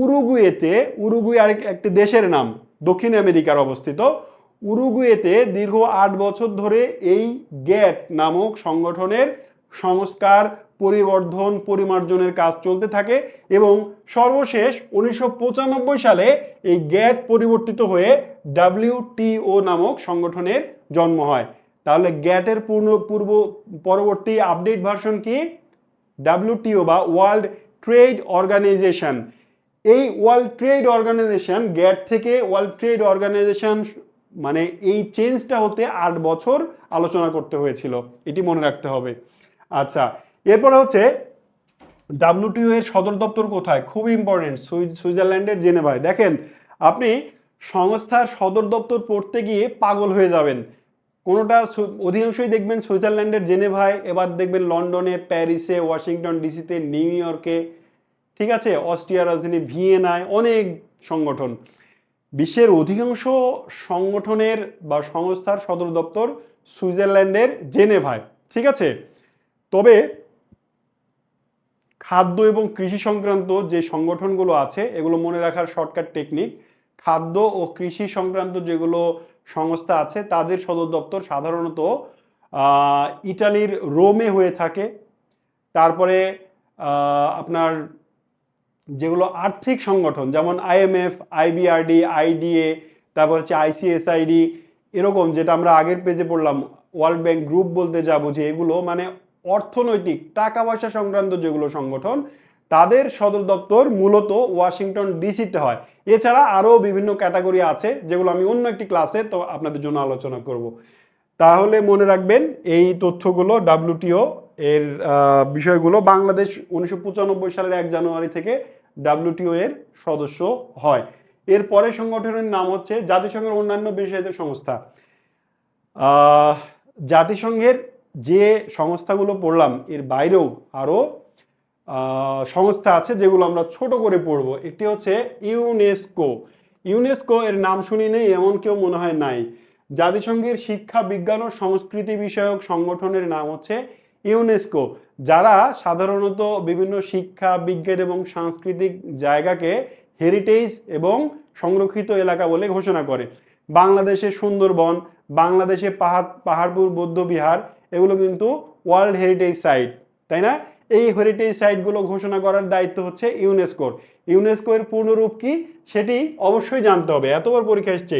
উরুগুয়ে একটি দেশের নাম, দক্ষিণ আমেরিকার অবস্থিত। উরুগুয়েতে দীর্ঘ 8 বছর ধরে এই গ্যাট নামক সংগঠনের সংস্কার, পরিবর্ধন, পরিমার্জনের কাজ চলতে থাকে, এবং সর্বশেষ 1995 সালে এই গ্যাট পরিবর্তিত হয়ে ডাব্লিউটিও নামক সংগঠনের জন্ম হয়। তাহলে গ্যাটের পরবর্তী আপডেট ভার্সন কি? ডাব্লিউটিও বা ওয়ার্ল্ড ট্রেড অর্গানাইজেশন। এই ওয়ার্ল্ড ট্রেড অর্গানাইজেশন, গ্যাট থেকে ওয়ার্ল্ড ট্রেড অর্গানাইজেশন, মানে এই চেঞ্জটা হতে 8 বছর আলোচনা করতে হয়েছিল, এটি মনে রাখতে হবে। আচ্ছা, এরপরে হচ্ছে ডাব্লিউটিও এর সদর দপ্তর কোথায়? খুব ইম্পর্টেন্ট, সুইজারল্যান্ডের জেনেভায়। দেখেন, আপনি সংস্থার সদর দপ্তর পড়তে গিয়ে পাগল হয়ে যাবেন। কোনোটা অধিকাংশই দেখবেন সুইজারল্যান্ডের জেনেভায়, এবার দেখবেন লন্ডনে, প্যারিসে, ওয়াশিংটন ডিসিতে, নিউ ইয়র্কে, ঠিক আছে, অস্ট্রিয়ার রাজধানী ভিয়েনায়, অনেক সংগঠন। বিশ্বের অধিকাংশ সংগঠনের বা সংস্থার সদর দপ্তর সুইজারল্যান্ডের জেনেভায়। ঠিক আছে, তবে খাদ্য এবং কৃষি সংক্রান্ত যে সংগঠনগুলো আছে, এগুলো মনে রাখার শর্টকাট টেকনিক, খাদ্য ও কৃষি সংক্রান্ত যেগুলো সংস্থা আছে তাদের সদর দপ্তর সাধারণত ইটালির রোমে হয়ে থাকে। তারপরে আপনার যেগুলো আর্থিক সংগঠন, যেমন আইএমএফ, আইবিআরডি, আইডিএ, তারপর হচ্ছে আইসিএসআইডি, এরকম যেটা আমরা আগের পেজে পড়লাম ওয়ার্ল্ড ব্যাংক গ্রুপ বলতে যা বুঝি, এগুলো মানে অর্থনৈতিক টাকা পয়সা সংক্রান্ত যেগুলো সংগঠন, তাদের সদর দপ্তর মূলত ওয়াশিংটন ডিসিতে হয়। এছাড়া আরও বিভিন্ন ক্যাটাগরি আছে যেগুলো আমি অন্য একটি ক্লাসে তো আপনাদের জন্য আলোচনা করব। তাহলে মনে রাখবেন এই তথ্যগুলো, ডাব্লিউটিও এর বিষয়গুলো। বাংলাদেশ 1995 সালের 1 জানুয়ারি থেকে ডাব্লিউটিও এর সদস্য হয়। এর পরের সংগঠনের নাম হচ্ছে জাতিসংঘের অন্যান্য বিষয়দের সংস্থা। জাতিসংঘের যে সংস্থাগুলো পড়লাম এর বাইরেও আরও সংস্থা আছে যেগুলো আমরা ছোট করে পড়বো। একটি হচ্ছে ইউনেস্কো। ইউনেস্কো এর নাম শুনি নেই এমন কেউ মনে হয় নাই। জাতিসংঘের শিক্ষা, বিজ্ঞান ও সংস্কৃতি বিষয়ক সংগঠনের নাম হচ্ছে ইউনেস্কো, যারা সাধারণত বিভিন্ন শিক্ষা, বিজ্ঞান এবং সাংস্কৃতিক জায়গাকে হেরিটেজ এবং সংরক্ষিত এলাকা বলে ঘোষণা করে। বাংলাদেশের সুন্দরবন, বাংলাদেশে পাহাড়পুর বৌদ্ধবিহার, এগুলো কিন্তু ওয়ার্ল্ড হেরিটেজ সাইট, তাই না? এই হেরিটেজ সাইটগুলো ঘোষণা করার দায়িত্ব হচ্ছে ইউনেস্কোর। ইউনেস্কো এর পূর্ণরূপ কি সেটি অবশ্যই জানতে হবে, এতবার পরীক্ষা এসছে।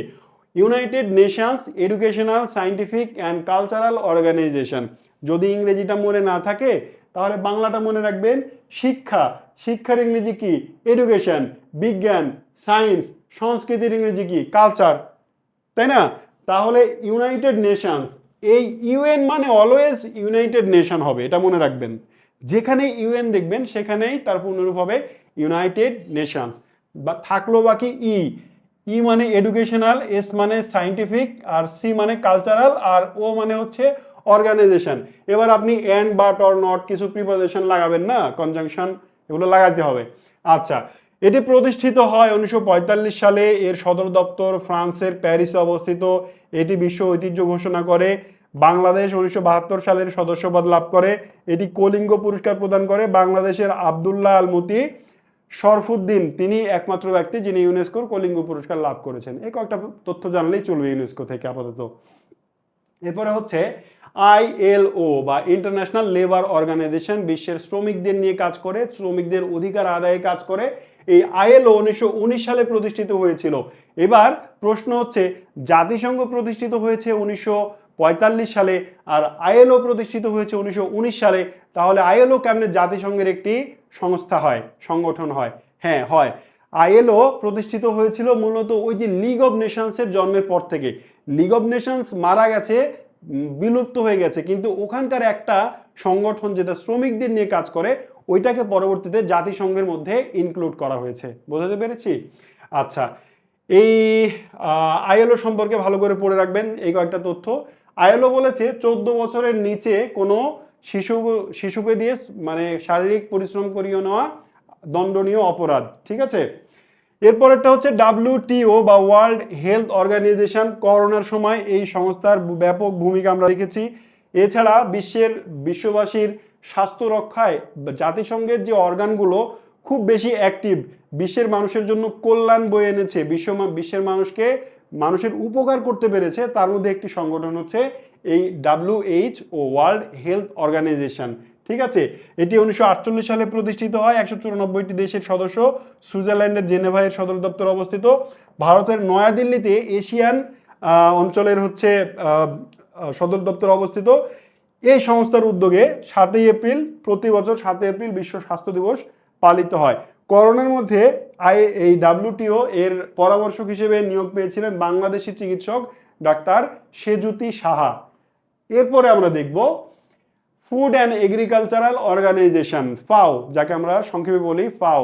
United Nations educational, scientific and cultural organisation. যদি ইংরেজিটা মনে না থাকে তাহলে বাংলাটা মনে রাখবেন শিক্ষা, শিক্ষার ইংরেজি কি এডুকেশন, বিজ্ঞান সায়েন্স, সংস্কৃতির ইংরেজি কি কালচার, তাই না? তাহলে ইউনাইটেড নেশনস, এই ইউএন মানে অলওয়েজ ইউনাইটেড নেশন হবে, এটা মনে রাখবেন। যেখানে ইউএন দেখবেন সেখানেই তার পূর্ণরূপ হবে ইউনাইটেড নেশনস। বা থাকলো বাকি ই মানে এডুকেশনাল, এস মানে সায়েন্টিফিক, আর সি মানে কালচারাল, আর ও মানে হচ্ছে অর্গানাইজেশন। এবার আপনি এন্ড বাট অর নট কিছু প্রিপোজিশন লাগাবেন না, কনজাংশন এগুলো লাগাতে হবে। আচ্ছা, এটি প্রতিষ্ঠিত হয় 1945 সালে। এর সদর দপ্তর ফ্রান্সের প্যারিসে অবস্থিত। এটি বিশ্ব ঐতিহ্য ঘোষণা করে। বাংলাদেশ 1972 সালের সদস্যপদ লাভ করে। এটি কলিঙ্গ পুরস্কার প্রদান করে। বাংলাদেশের আব্দুল্লাহ আল মুতি শরফুদ্দিন, তিনি একমাত্র ব্যক্তি যিনি ইউনেস্কোর কলিঙ্গ পুরস্কার লাভ করেছেন। এই কয়েকটা তথ্য জানলেই চলবে ইউনেস্কো থেকে আপাতত। এরপরে হচ্ছে আইএলও বা ইন্টারন্যাশনাল লেবার অর্গানাইজেশন, বিশ্বের শ্রমিকদের নিয়ে কাজ করে, শ্রমিকদের অধিকার আদায়ে কাজ করে। এই আইএলও 1919 সালে প্রতিষ্ঠিত হয়েছিল। এবার প্রশ্ন হচ্ছে জাতিসংঘ প্রতিষ্ঠিত হয়েছে 1945 সালে আর আইএলও প্রতিষ্ঠিত হয়েছে 1919 সালে। তাহলে আইএলও কেমনে জাতিসংঘের একটি সংস্থা হয়, সংগঠন হয়? হ্যাঁ হয়। আইএলও প্রতিষ্ঠিত হয়েছিল মূলত ওই যে লিগ অব নেশনসের জন্মের পর থেকে। লিগ অব নেশনস মারা গেছে, বিলুপ্ত হয়ে গেছে, কিন্তু ওখানকার একটা সংগঠন যেটা শ্রমিকদের নিয়ে কাজ করে ওইটাকে পরবর্তীতে জাতিসংঘের মধ্যে ইনক্লুড করা হয়েছে। বোঝাতে পেরেছি? আচ্ছা, এই আইএলও সম্পর্কে ভালো করে পড়ে রাখবেন এই কয়েকটা তথ্য। আইএলও বলেছে 14 বছরের নিচে কোনো শিশুকে দিয়ে মানে শারীরিক পরিশ্রম করিয়ে নেওয়া দণ্ডনীয় অপরাধ। ঠিক আছে, এরপরেরটা হচ্ছে ডাব্লিউটিও বা ওয়ার্ল্ড হেলথ অর্গানাইজেশন। করোনার সময় এই সংস্থার ব্যাপক ভূমিকা আমরা দেখেছি। এছাড়া বিশ্ববাসীর স্বাস্থ্য রক্ষায় জাতিসংঘের যে অর্গানগুলো খুব বেশি অ্যাক্টিভ, বিশ্বের মানুষের জন্য কল্যাণ বয়ে এনেছে, বিশ্বের মানুষের উপকার করতে পেরেছে, তার মধ্যে একটি সংগঠন হচ্ছে এই WHO ওয়ার্ল্ড হেলথ অর্গানাইজেশন। ঠিক আছে, এটি 1948 সালে প্রতিষ্ঠিত হয়। 194টি দেশের সদস্য। সুইজারল্যান্ডের জেনেভায় সদর দপ্তর অবস্থিত। ভারতের নয়াদিল্লিতে এশিয়ান অঞ্চলের হচ্ছে সদর দপ্তর অবস্থিত। এই সংস্থার উদ্যোগে 7ই এপ্রিল, প্রতি বছর 7ই এপ্রিল বিশ্ব স্বাস্থ্য দিবস পালিত হয়। করোনার মধ্যে এই ডাব্লিউটিও এর পরামর্শক হিসেবে নিয়োগ পেয়েছিলেন বাংলাদেশি চিকিৎসক ডাক্তার সেজুতি সাহা। এরপরে আমরা দেখব ফুড অ্যান্ড এগ্রিকালচারাল অর্গানাইজেশন, ফাও, যাকে আমরা সংক্ষেপে বলি ফাও,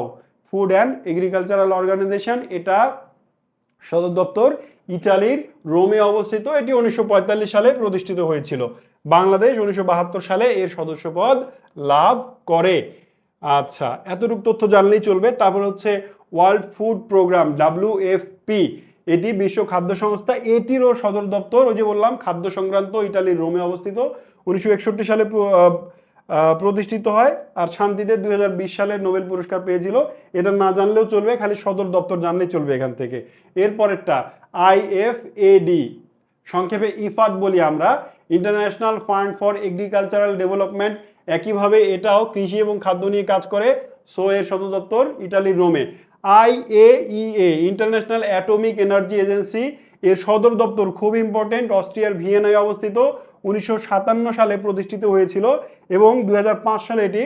ফুড অ্যান্ড এগ্রিকালচারাল অর্গানাইজেশন। এটা সদর দপ্তর ইটালির রোমে অবস্থিত। এটি 1945 সালে প্রতিষ্ঠিত হয়েছিল। বাংলাদেশ 1972 সালে এর সদস্যপদ লাভ করে। আচ্ছা, এতটুকু তথ্য জানলেই চলবে। তারপর হচ্ছে ওয়ার্ল্ড ফুড প্রোগ্রাম WFP, এটি বিশ্ব খাদ্য সংস্থা। এটিরও সদর দপ্তর ওই যে বললাম খাদ্য সংক্রান্ত ইটালির রোমে অবস্থিত। 1961 সালে প্রতিষ্ঠিত হয় আর শান্তিতে 2020 সালে নোবেল পুরস্কার পেয়েছিল। এটা না জানলেও চলবে, খালি সদর দপ্তর জানলেই চলবে এখান থেকে। এরপরেরটা IFAD, সংক্ষেপে ইফাদ বলি আমরা, international fund for agricultural development. একইভাবে এটাও কৃষি এবং খাদ্য নিয়ে কাজ করে। সো এর সদর দপ্তর ইটালির রোমে। IAEA, international atomic energy agency, এর সদর দপ্তর খুব ইম্পর্টেন্ট অস্ট্রিয়ার ভিয়েনায় অবস্থিত। 1957 সালে প্রতিষ্ঠিত হয়েছিল এবং 2005 সালে এটি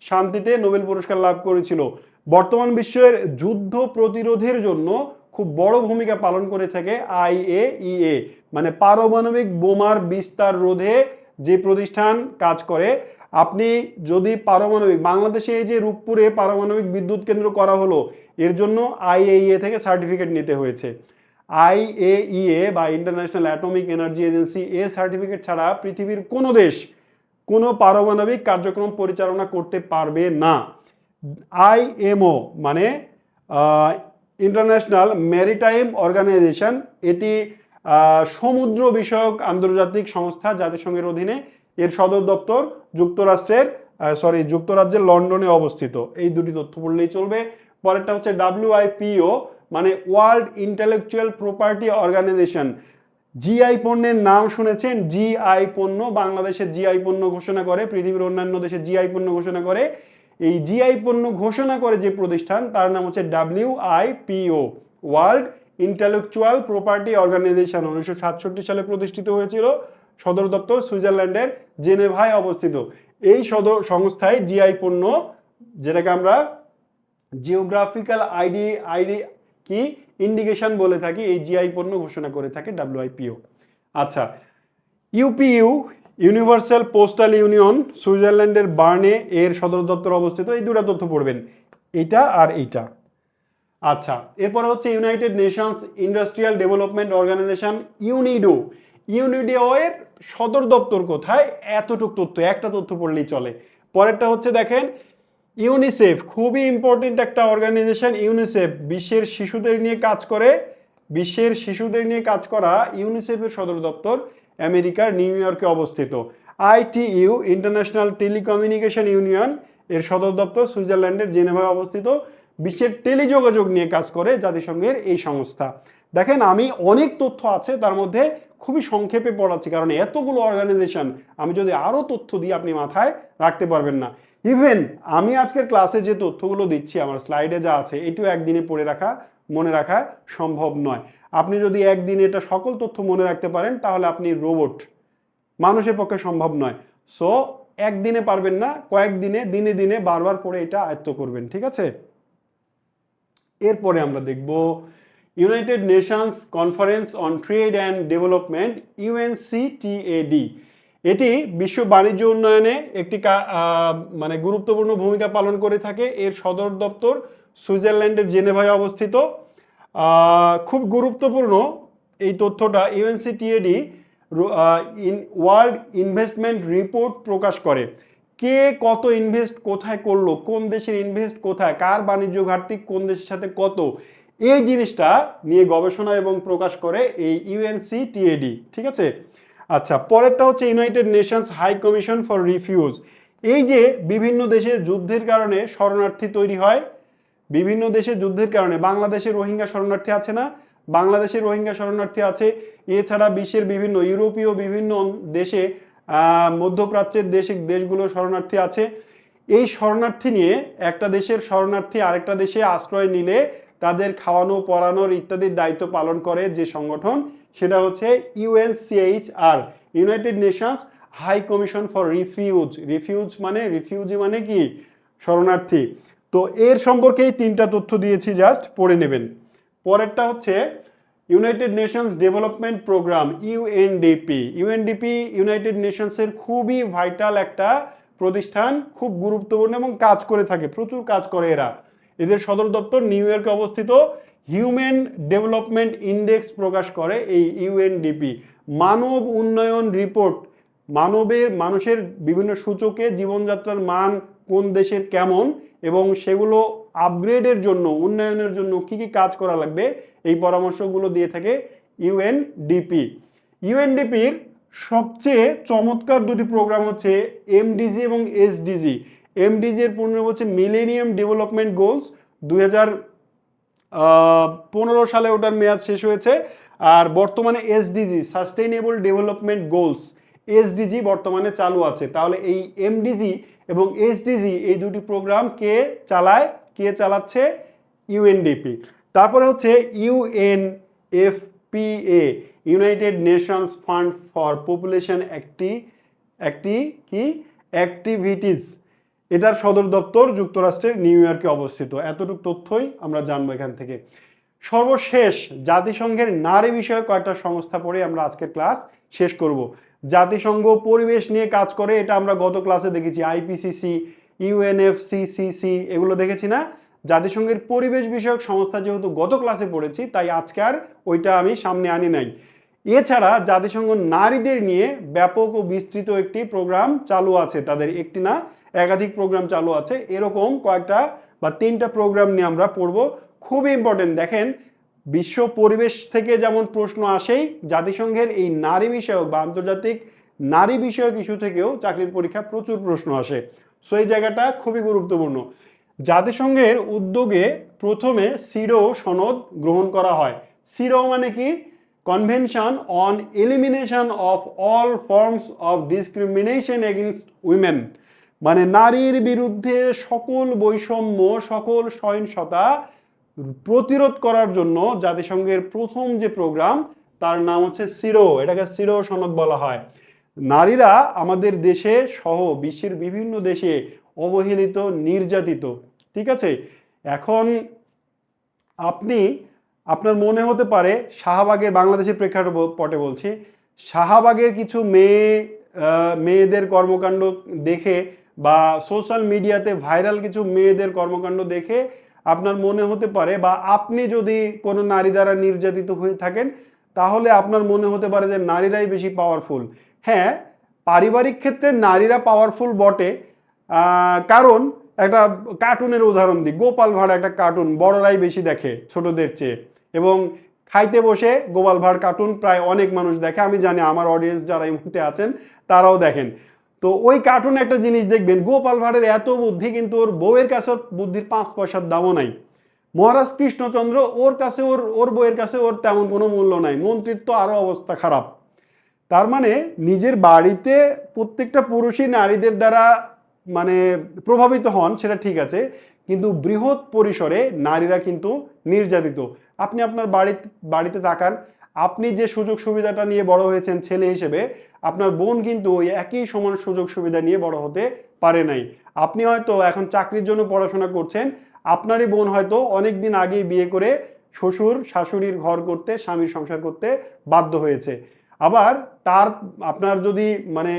শান্তিতে নোবেল পুরস্কার লাভ করেছিল। বর্তমান বিশ্বের যুদ্ধ প্রতিরোধের জন্য খুব বড় ভূমিকা পালন করে থাকে IAEA, মানে পারমাণবিক বোমার বিস্তার রোধে যে প্রতিষ্ঠান কাজ করে। আপনি যদি বাংলাদেশে এই যে রূপপুরে পারমাণবিক বিদ্যুৎ কেন্দ্র করা হলো, এর জন্য IAEA থেকে সার্টিফিকেট নিতে হয়েছে। IAEA বা ইন্টারন্যাশনাল অ্যাটমিক এনার্জি এজেন্সি, এর সার্টিফিকেট ছাড়া পৃথিবীর কোনো দেশ কোনো পারমাণবিক কার্যক্রম পরিচালনা করতে পারবে না। IMO মানে ইন্টারন্যাশনাল ম্যারিটাইম অর্গানাইজেশন, এটি সমুদ্র বিষয়ক আন্তর্জাতিক সংস্থা জাতিসংঘের অধীনে। এর সদর দপ্তর যুক্তরাজ্যের লন্ডনে অবস্থিত। এই দুটি তথ্য বললেই চলবে। পরেরটা হচ্ছে WIPO, মানে world intellectual property organisation. GI পণ্যের নাম শুনেছেন, জিআই পণ্য, বাংলাদেশের জিআই পণ্য ঘোষণা করে, পৃথিবীর অন্যান্য দেশে জিআই পণ্য ঘোষণা করে। এই জিআই পণ্য ঘোষণা করে যে প্রতিষ্ঠান তার নাম হচ্ছে WIPO, world intellectual property organisation. 1967 সালে প্রতিষ্ঠিত হয়েছিল। সদর দপ্তর সুইজারল্যান্ডের জেনেভায় অবস্থিত। এই সংস্থায় জিআই পণ্য, যেটাকে আমরা জিওগ্রাফিক্যাল আইডি কি ইন্ডিকেশন বলে থাকি, এই জিআই পণ্য ঘোষণা করে থাকে ডাব্লিউআইপিও। আচ্ছা, ইউপিইউ ইউনিভার্সাল পোস্টাল ইউনিয়ন সুইজারল্যান্ডের বার্নে এর সদর দপ্তর অবস্থিত। এই দুটো তথ্য পড়বেন, এইটা আর এইটা। আচ্ছা, এরপরে হচ্ছে United Nations industrial development organisation UNIDO. UNIDO এর সদর দপ্তর কোথায়, এতটুক তথ্য, একটা তথ্য পড়লেই চলে। পরেরটা হচ্ছে দেখেন ইউনিসেফ, খুবই ইম্পর্টেন্ট একটা অর্গানাইজেশন। ইউনিসেফ বিশ্বের শিশুদের নিয়ে কাজ করে, বিশ্বের শিশুদের নিয়ে কাজ করা ইউনিসেফের সদর দপ্তর আমেরিকার নিউ ইয়র্কে অবস্থিত। আইটিইউ ইন্টারন্যাশনাল টেলিকমিউনিকেশন ইউনিয়ন এর সদর দপ্তর সুইজারল্যান্ডের জেনেভায় অবস্থিত। বিশ্বের টেলিযোগাযোগ নিয়ে কাজ করে জাতিসংঘের এই সংস্থা। দেখেন আমি অনেক তথ্য আছে, তার মধ্যে খুবই সংক্ষেপে পড়াচ্ছি, কারণ এতগুলো অর্গানাইজেশন আমি যদি আরও তথ্য দিই আপনি মাথায় রাখতে পারবেন না। ইভেন আমি আজকের ক্লাসে যে তথ্যগুলো দিচ্ছি আমার স্লাইডে যা আছে, এটিও একদিনে পড়ে রাখা মনে রাখা সম্ভব নয়। আপনি যদি একদিনে এটা সকল তথ্য মনে রাখতে পারেন তাহলে আপনি রোবট, মানুষের পক্ষে সম্ভব নয়। সো একদিনে পারবেন না, কয়েকদিনে দিনে দিনে বারবার পড়ে এটা আয়ত্ত করবেন, ঠিক আছে? এরপরে আমরা দেখব United Nations conference on trade and development UNCTAD. এটি বিশ্ব বাণিজ্য উন্নয়নে একটি মানে গুরুত্বপূর্ণ ভূমিকা পালন করে থাকে। এর সদর দপ্তর সুইজারল্যান্ডের জেনেভায় অবস্থিত। খুব গুরুত্বপূর্ণ এই তথ্যটা, ইউএনসিটিএডি ওয়ার্ল্ড ইনভেস্টমেন্ট রিপোর্ট প্রকাশ করে। কে কত ইনভেস্ট কোথায় করলো, কোন দেশের ইনভেস্ট কোথায়, কার বাণিজ্য ঘাটতি কোন দেশের সাথে কত, এই জিনিসটা নিয়ে গবেষণা এবং প্রকাশ করে এই ইউএনসিটিএডি, ঠিক আছে? আচ্ছা, পরেরটা হচ্ছে United Nations high commission for refugees. এই যে বিভিন্ন দেশে যুদ্ধের কারণে শরণার্থী তৈরি হয়, বিভিন্ন দেশে যুদ্ধের কারণে, বাংলাদেশে রোহিঙ্গা শরণার্থী আছে না, বাংলাদেশে রোহিঙ্গা শরণার্থী আছে। এছাড়া বিশ্বের বিভিন্ন ইউরোপীয় বিভিন্ন দেশে, মধ্যপ্রাচ্যের দেশগুলো শরণার্থী আছে। এই শরণার্থী নিয়ে একটা দেশের শরণার্থী আরেকটা দেশে আশ্রয় নিলে তাদের খাওয়ানো পড়ানোর ইত্যাদির দায়িত্ব পালন করে যে সংগঠন, সেটা হচ্ছে UNCHR, United Nations high commission for refuge. Refugee মানে কি, শরণার্থী। তো এর সম্পর্কেই তিনটা তথ্য দিয়েছি, জাস্ট পড়ে নেবেন। পরেরটা হচ্ছে United Nations Development Programme UNDP. UNDP United নেশনসের খুবই ভাইটাল একটা প্রতিষ্ঠান, খুব গুরুত্বপূর্ণ এবং কাজ করে থাকে, প্রচুর কাজ করে এরা। এদের সদর দপ্তর নিউ ইয়র্কে অবস্থিত। হিউম্যান ডেভেলপমেন্ট ইন্ডেক্স প্রকাশ করে এই ইউএনডিপি। মানব উন্নয়ন রিপোর্ট, মানুষের বিভিন্ন সূচকে জীবনযাত্রার মান কোন দেশের কেমন এবং সেগুলো আপগ্রেডের জন্য, উন্নয়নের জন্য কি কি কাজ করা লাগবে, এই পরামর্শগুলো দিয়ে থাকে ইউএনডিপি। ইউএনডিপির সবচেয়ে চমৎকার দুটি প্রোগ্রাম হচ্ছে এমডিজি এবং এসডিজি। এমডিজি এর পূর্ণরূপ হচ্ছে মিলেনিয়াম ডেভেলপমেন্ট গোলস। 2015 সালে ওটার মেয়াদ শেষ হয়েছে। আর বর্তমানে SDG sustainable development goals, SDG বর্তমানে চালু আছে। তাহলে এই এমডিজি এবং এসডিজি এই দুটি প্রোগ্রাম কে চালাচ্ছে, ইউএনডিপি। তারপরে হচ্ছে UNFPA, United Nations fund for population activities. এটার সদর দপ্তর যুক্তরাষ্ট্রের নিউ ইয়র্কে অবস্থিত। এতটুকু তথ্যই আমরা জানবো এখান থেকে। সর্বশেষ জাতিসংঘের নারী বিষয়ে কয়েকটা সংস্থা পড়ে আমরা আজকের ক্লাস শেষ করব। জাতিসংঘ পরিবেশ নিয়ে কাজ করে, এটা আমরা গত ক্লাসে দেখেছি, আইপিসিসি, ইউএনএফসিসিসি, এগুলো দেখেছি না? জাতিসংঘের পরিবেশ বিষয়ক সংস্থা যেহেতু গত ক্লাসে পড়েছি, তাই আজকে আর ওইটা আমি সামনে আনি নাই। এছাড়া জাতিসংঘ নারীদের নিয়ে ব্যাপক ও বিস্তৃত একটি প্রোগ্রাম চালু আছে, তাদের একটি না একাধিক প্রোগ্রাম চালু আছে। এরকম কয়েকটা বা তিনটা প্রোগ্রাম নিয়ে আমরা পড়ব, খুবই ইম্পর্টেন্ট। দেখেন বিশ্ব পরিবেশ থেকে যেমন প্রশ্ন আসেই, জাতিসংঘের এই নারী বিষয়ক বা আন্তর্জাতিক নারী বিষয়ক ইস্যু থেকেও চাকরির পরীক্ষা প্রচুর প্রশ্ন আসে। সো এই জায়গাটা খুবই গুরুত্বপূর্ণ। জাতিসংঘের উদ্যোগে প্রথমে সিডো সনদ গ্রহণ করা হয়। সিডো মানে কি? Convention on elimination of all forms of discrimination against women, মানে নারীর বিরুদ্ধে সকল বৈষম্য, সকল সহিংসতা প্রতিরোধ করার জন্য জাতিসংঘের প্রথম যে প্রোগ্রাম, তার নাম হচ্ছে সিডো। এটাকে সিডো সনদ বলা হয়। নারীরা আমাদের দেশে সহ বিশ্বের বিভিন্ন দেশে অবহেলিত, নির্যাতিত। ঠিক আছে? এখন আপনি আপনার মনে হতে পারে শাহবাগের, বাংলাদেশের প্রেক্ষাপটে বলছি, শাহবাগের কিছু মেয়েদের কর্মকাণ্ড দেখে বা সোশ্যাল মিডিয়াতে ভাইরাল কিছু মেয়েদের কর্মকাণ্ড দেখে আপনার মনে হতে পারে, বা আপনি যদি কোনো নারী দ্বারা নির্যাতিত হয়ে থাকেন তাহলে আপনার মনে হতে পারে যে নারীরাই বেশি পাওয়ারফুল। হ্যাঁ, পারিবারিক ক্ষেত্রে নারীরা পাওয়ারফুল বটে। কারণ একটা কার্টুনের উদাহরণ দিই, গোপাল ভাঁড় একটা কার্টুন বড়রাই বেশি দেখে ছোটদের চেয়ে, এবং খাইতে বসে গোপাল ভাঁড় কার্টুন প্রায় অনেক মানুষ দেখে, আমি জানি আমার অডিয়েন্স যারা এই মুহূর্তে আছেন তারাও দেখেন। তো ওই কার্টুনে একটা জিনিস দেখবেন, গোপাল ভাঁড়ের এত বুদ্ধি কিন্তু ওর বউয়ের কাছে ওর বুদ্ধির 5 পয়সার দামও নাই। মহারাজ কৃষ্ণচন্দ্র ওর কাছে ওর বউয়ের কাছে ওর তেমন কোনো মূল্য নাই, মন্ত্রীর তো আরো অবস্থা খারাপ। তার মানে নিজের বাড়িতে প্রত্যেকটা পুরুষই নারীদের দ্বারা মানে প্রভাবিত হন, সেটা ঠিক আছে, কিন্তু বৃহৎ পরিসরে নারীরা কিন্তু নির্যাতিত। আপনি আপনার বাড়িতে তাকান, আপনি যে সুযোগ সুবিধাটা নিয়ে বড় হয়েছেন ছেলে হিসেবে, আপনার বোন কিন্তু ওই একই সমান সুযোগ সুবিধা নিয়ে বড় হতে পারে নাই। আপনি হয়তো এখন চাকরির জন্য পড়াশোনা করছেন, আপনারই বোন হয়তো অনেক দিন আগেই বিয়ে করে শ্বশুর শাশুড়ির ঘর করতে, স্বামীর সংসার করতে বাধ্য হয়েছে। আবার তার আপনার যদি মানে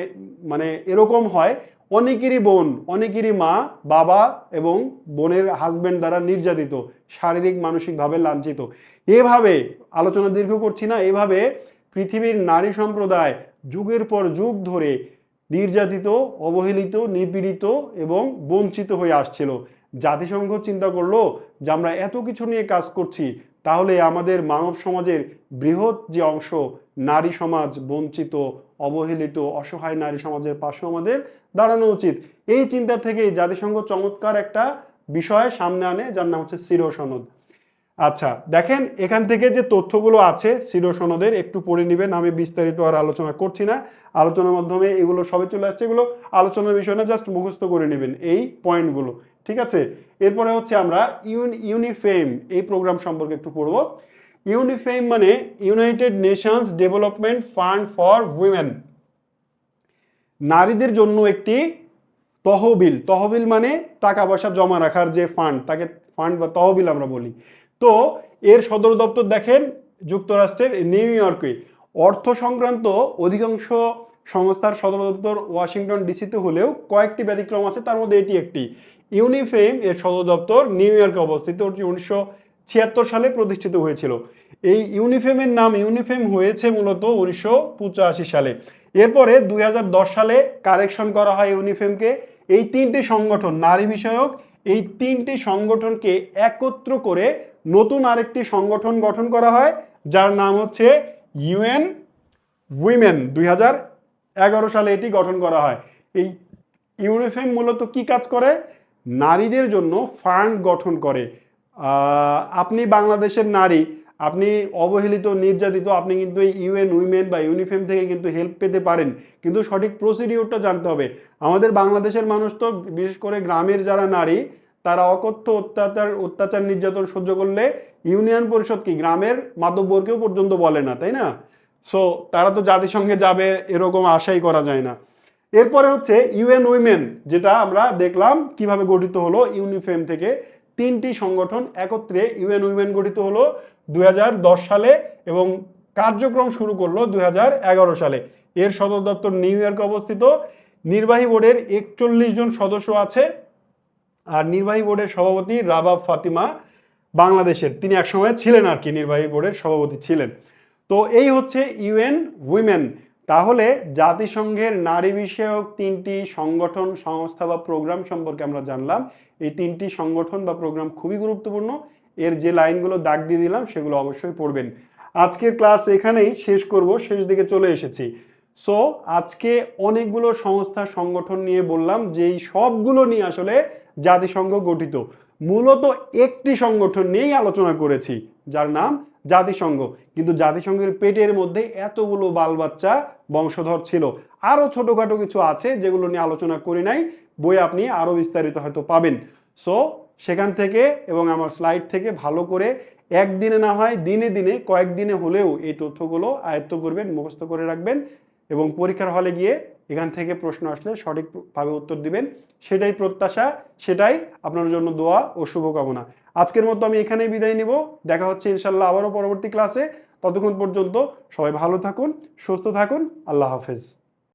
মানে এরকম হয়, অনেকেরই বোন, অনেকেরই মা, বাবা এবং বোনের হাজবেন্ড দ্বারা নির্যাতিত, শারীরিক মানসিকভাবে লাঞ্ছিত। এভাবে আলোচনা দীর্ঘ করছি না, এভাবে পৃথিবীর নারী সম্প্রদায় যুগের পর যুগ ধরে নির্যাতিত, অবহেলিত, নিপীড়িত এবং বঞ্চিত হয়ে আসছিল। জাতিসংঘ চিন্তা করলো যে আমরা এত কিছু নিয়ে কাজ করছি, তাহলে আমাদের মানব সমাজের বৃহৎ যে অংশ নারী সমাজ, বঞ্চিত, অবহেলিত, অসহায় নারী সমাজের পাশে আমাদের দাঁড়ানো উচিত। এই চিন্তা থেকেই জাতিসংঘ চমৎকার একটা বিষয় সামনে আনে, যার নাম হচ্ছে সিরো সনদ। আচ্ছা দেখেন, এখান থেকে যে তথ্যগুলো আছে সিরো সনদের একটু পড়ে নেবেন, আমি বিস্তারিত আর আলোচনা করছি না, আলোচনার মাধ্যমে এগুলো সবই চলে আসছে, এগুলো আলোচনার বিষয় না, জাস্ট মুখস্থ করে নেবেন এই পয়েন্টগুলো। ঠিক আছে? এরপরে হচ্ছে আমরা ইউনিফেম এই প্রোগ্রাম সম্পর্কে একটু পড়বো। ইউনিফেম মানে United Nations development fund for women, নারীদের জন্য একটি তহবিল। তহবিল মানে টাকা পয়সা জমা রাখার যে ফান্ড, তাকে ফান্ড বা তহবিল আমরা বলি। তো এর সদর দপ্তর দেখেন যুক্তরাষ্ট্রের নিউ ইয়র্কে। অর্থ সংক্রান্ত অধিকাংশ সংস্থার সদর দপ্তর ওয়াশিংটন ডিসিতে হলেও কয়েকটি ব্যতিক্রম আছে, তার মধ্যে এটি একটি। ইউনিফেম এর সদর দপ্তর নিউ ইয়র্কে অবস্থিত, 1976 সালে প্রতিষ্ঠিত হয়েছিল। এই ইউনিফেমের নাম ইউনিফেম হয়েছে মূলত 1985 সালে। এরপরে 2010 সালে কারেকশন করা হয় ইউনিফেমকে। এই তিনটি সংগঠন, নারী বিষয়ক এই তিনটি সংগঠনকে একত্র করে নতুন আরেকটি সংগঠন গঠন করা হয়, যার নাম হচ্ছে ইউএন উইমেন। 2011 সালে এটি গঠন করা হয়। এই ইউনিফেম মূলত কি কাজ করে? নারীদের জন্য ফান্ড গঠন করে। আপনি বাংলাদেশের নারী, আপনি অবহেলিত, নির্যাতিত, আপনি কিন্তু এই ইউএন উইমেন বা ইউনিফেম থেকে কিন্তু হেল্প পেতে পারেন, কিন্তু সঠিক প্রসিডিওরটা জানতে হবে। আমাদের বাংলাদেশের মানুষ তো, বিশেষ করে গ্রামের যারা নারী, তারা অকথ্য অত্যাচার নির্যাতন সহ্য করলে ইউনিয়ন পরিষদ কি গ্রামের মাতব্বরকেও পর্যন্ত বলে না, তাই না? সো তারা তো জাতিসংঘে যাবে এরকম আশাই করা যায় না। এরপরে হচ্ছে ইউএন উইমেন, যেটা আমরা দেখলাম কিভাবে গঠিত হলো ইউনিফেম থেকে। তিনটি সংগঠন একত্রে ইউএন উইমেন গঠিত হলো 2010 সালে এবং কার্যক্রম শুরু করলো 2011 সালে। এর সদর দপ্তর নিউ ইয়র্কে অবস্থিত। নির্বাহী বোর্ডের 41 জন সদস্য আছে, আর নির্বাহী বোর্ডের সভাপতি রাবাব ফাতিমা, বাংলাদেশের, তিনি একসময় ছিলেন আর কি, নির্বাহী বোর্ডের সভাপতি ছিলেন। তো এই হচ্ছে ইউএন উইমেন। তাহলে জাতিসংঘের নারী বিষয়ক তিনটি সংগঠন, সংস্থা বা প্রোগ্রাম সম্পর্কে আমরা জানলাম। এই তিনটি সংগঠন বা প্রোগ্রাম খুবই গুরুত্বপূর্ণ। এর যে লাইনগুলো দাগ দিয়ে দিলাম সেগুলো অবশ্যই পড়বেন। আজকের ক্লাস এখানেই শেষ করব, শেষ দিকে চলে এসেছি। সো আজকে অনেকগুলো সংস্থা সংগঠন নিয়ে বললাম, যেই সবগুলো নিয়ে আসলে জাতিসংঘ গঠিত। মূলত একটি সংগঠন নিয়েই আলোচনা করেছি, যার নাম জাতিসংঘ। কিন্তু জাতিসংঘের পেটের মধ্যে এতগুলো বাল বাচ্চা বংশধর ছিল। আরো ছোটখাটো কিছু আছে যেগুলো নিয়ে আলোচনা করি নাই, বই আপনি আরো বিস্তারিত হয়তো পাবেন। সো সেখান থেকে এবং আমার স্লাইড থেকে ভালো করে একদিনে না হয় দিনে দিনে, কয়েকদিনে হলেও এই তথ্যগুলো আয়ত্ত করবেন, মুখস্থ করে রাখবেন। এবং পরীক্ষার হলে গিয়ে এখান থেকে প্রশ্ন আসলে সঠিকভাবে উত্তর দিবেন, সেটাই প্রত্যাশা, সেটাই আপনার জন্য দোয়া ও শুভকামনা। আজকের মতো আমি এখানেই বিদায় নিব। দেখা হচ্ছে ইনশাল্লাহ আবারও পরবর্তী ক্লাসে। ততক্ষণ পর্যন্ত সবাই ভালো থাকুন, সুস্থ থাকুন। আল্লাহ হাফেজ।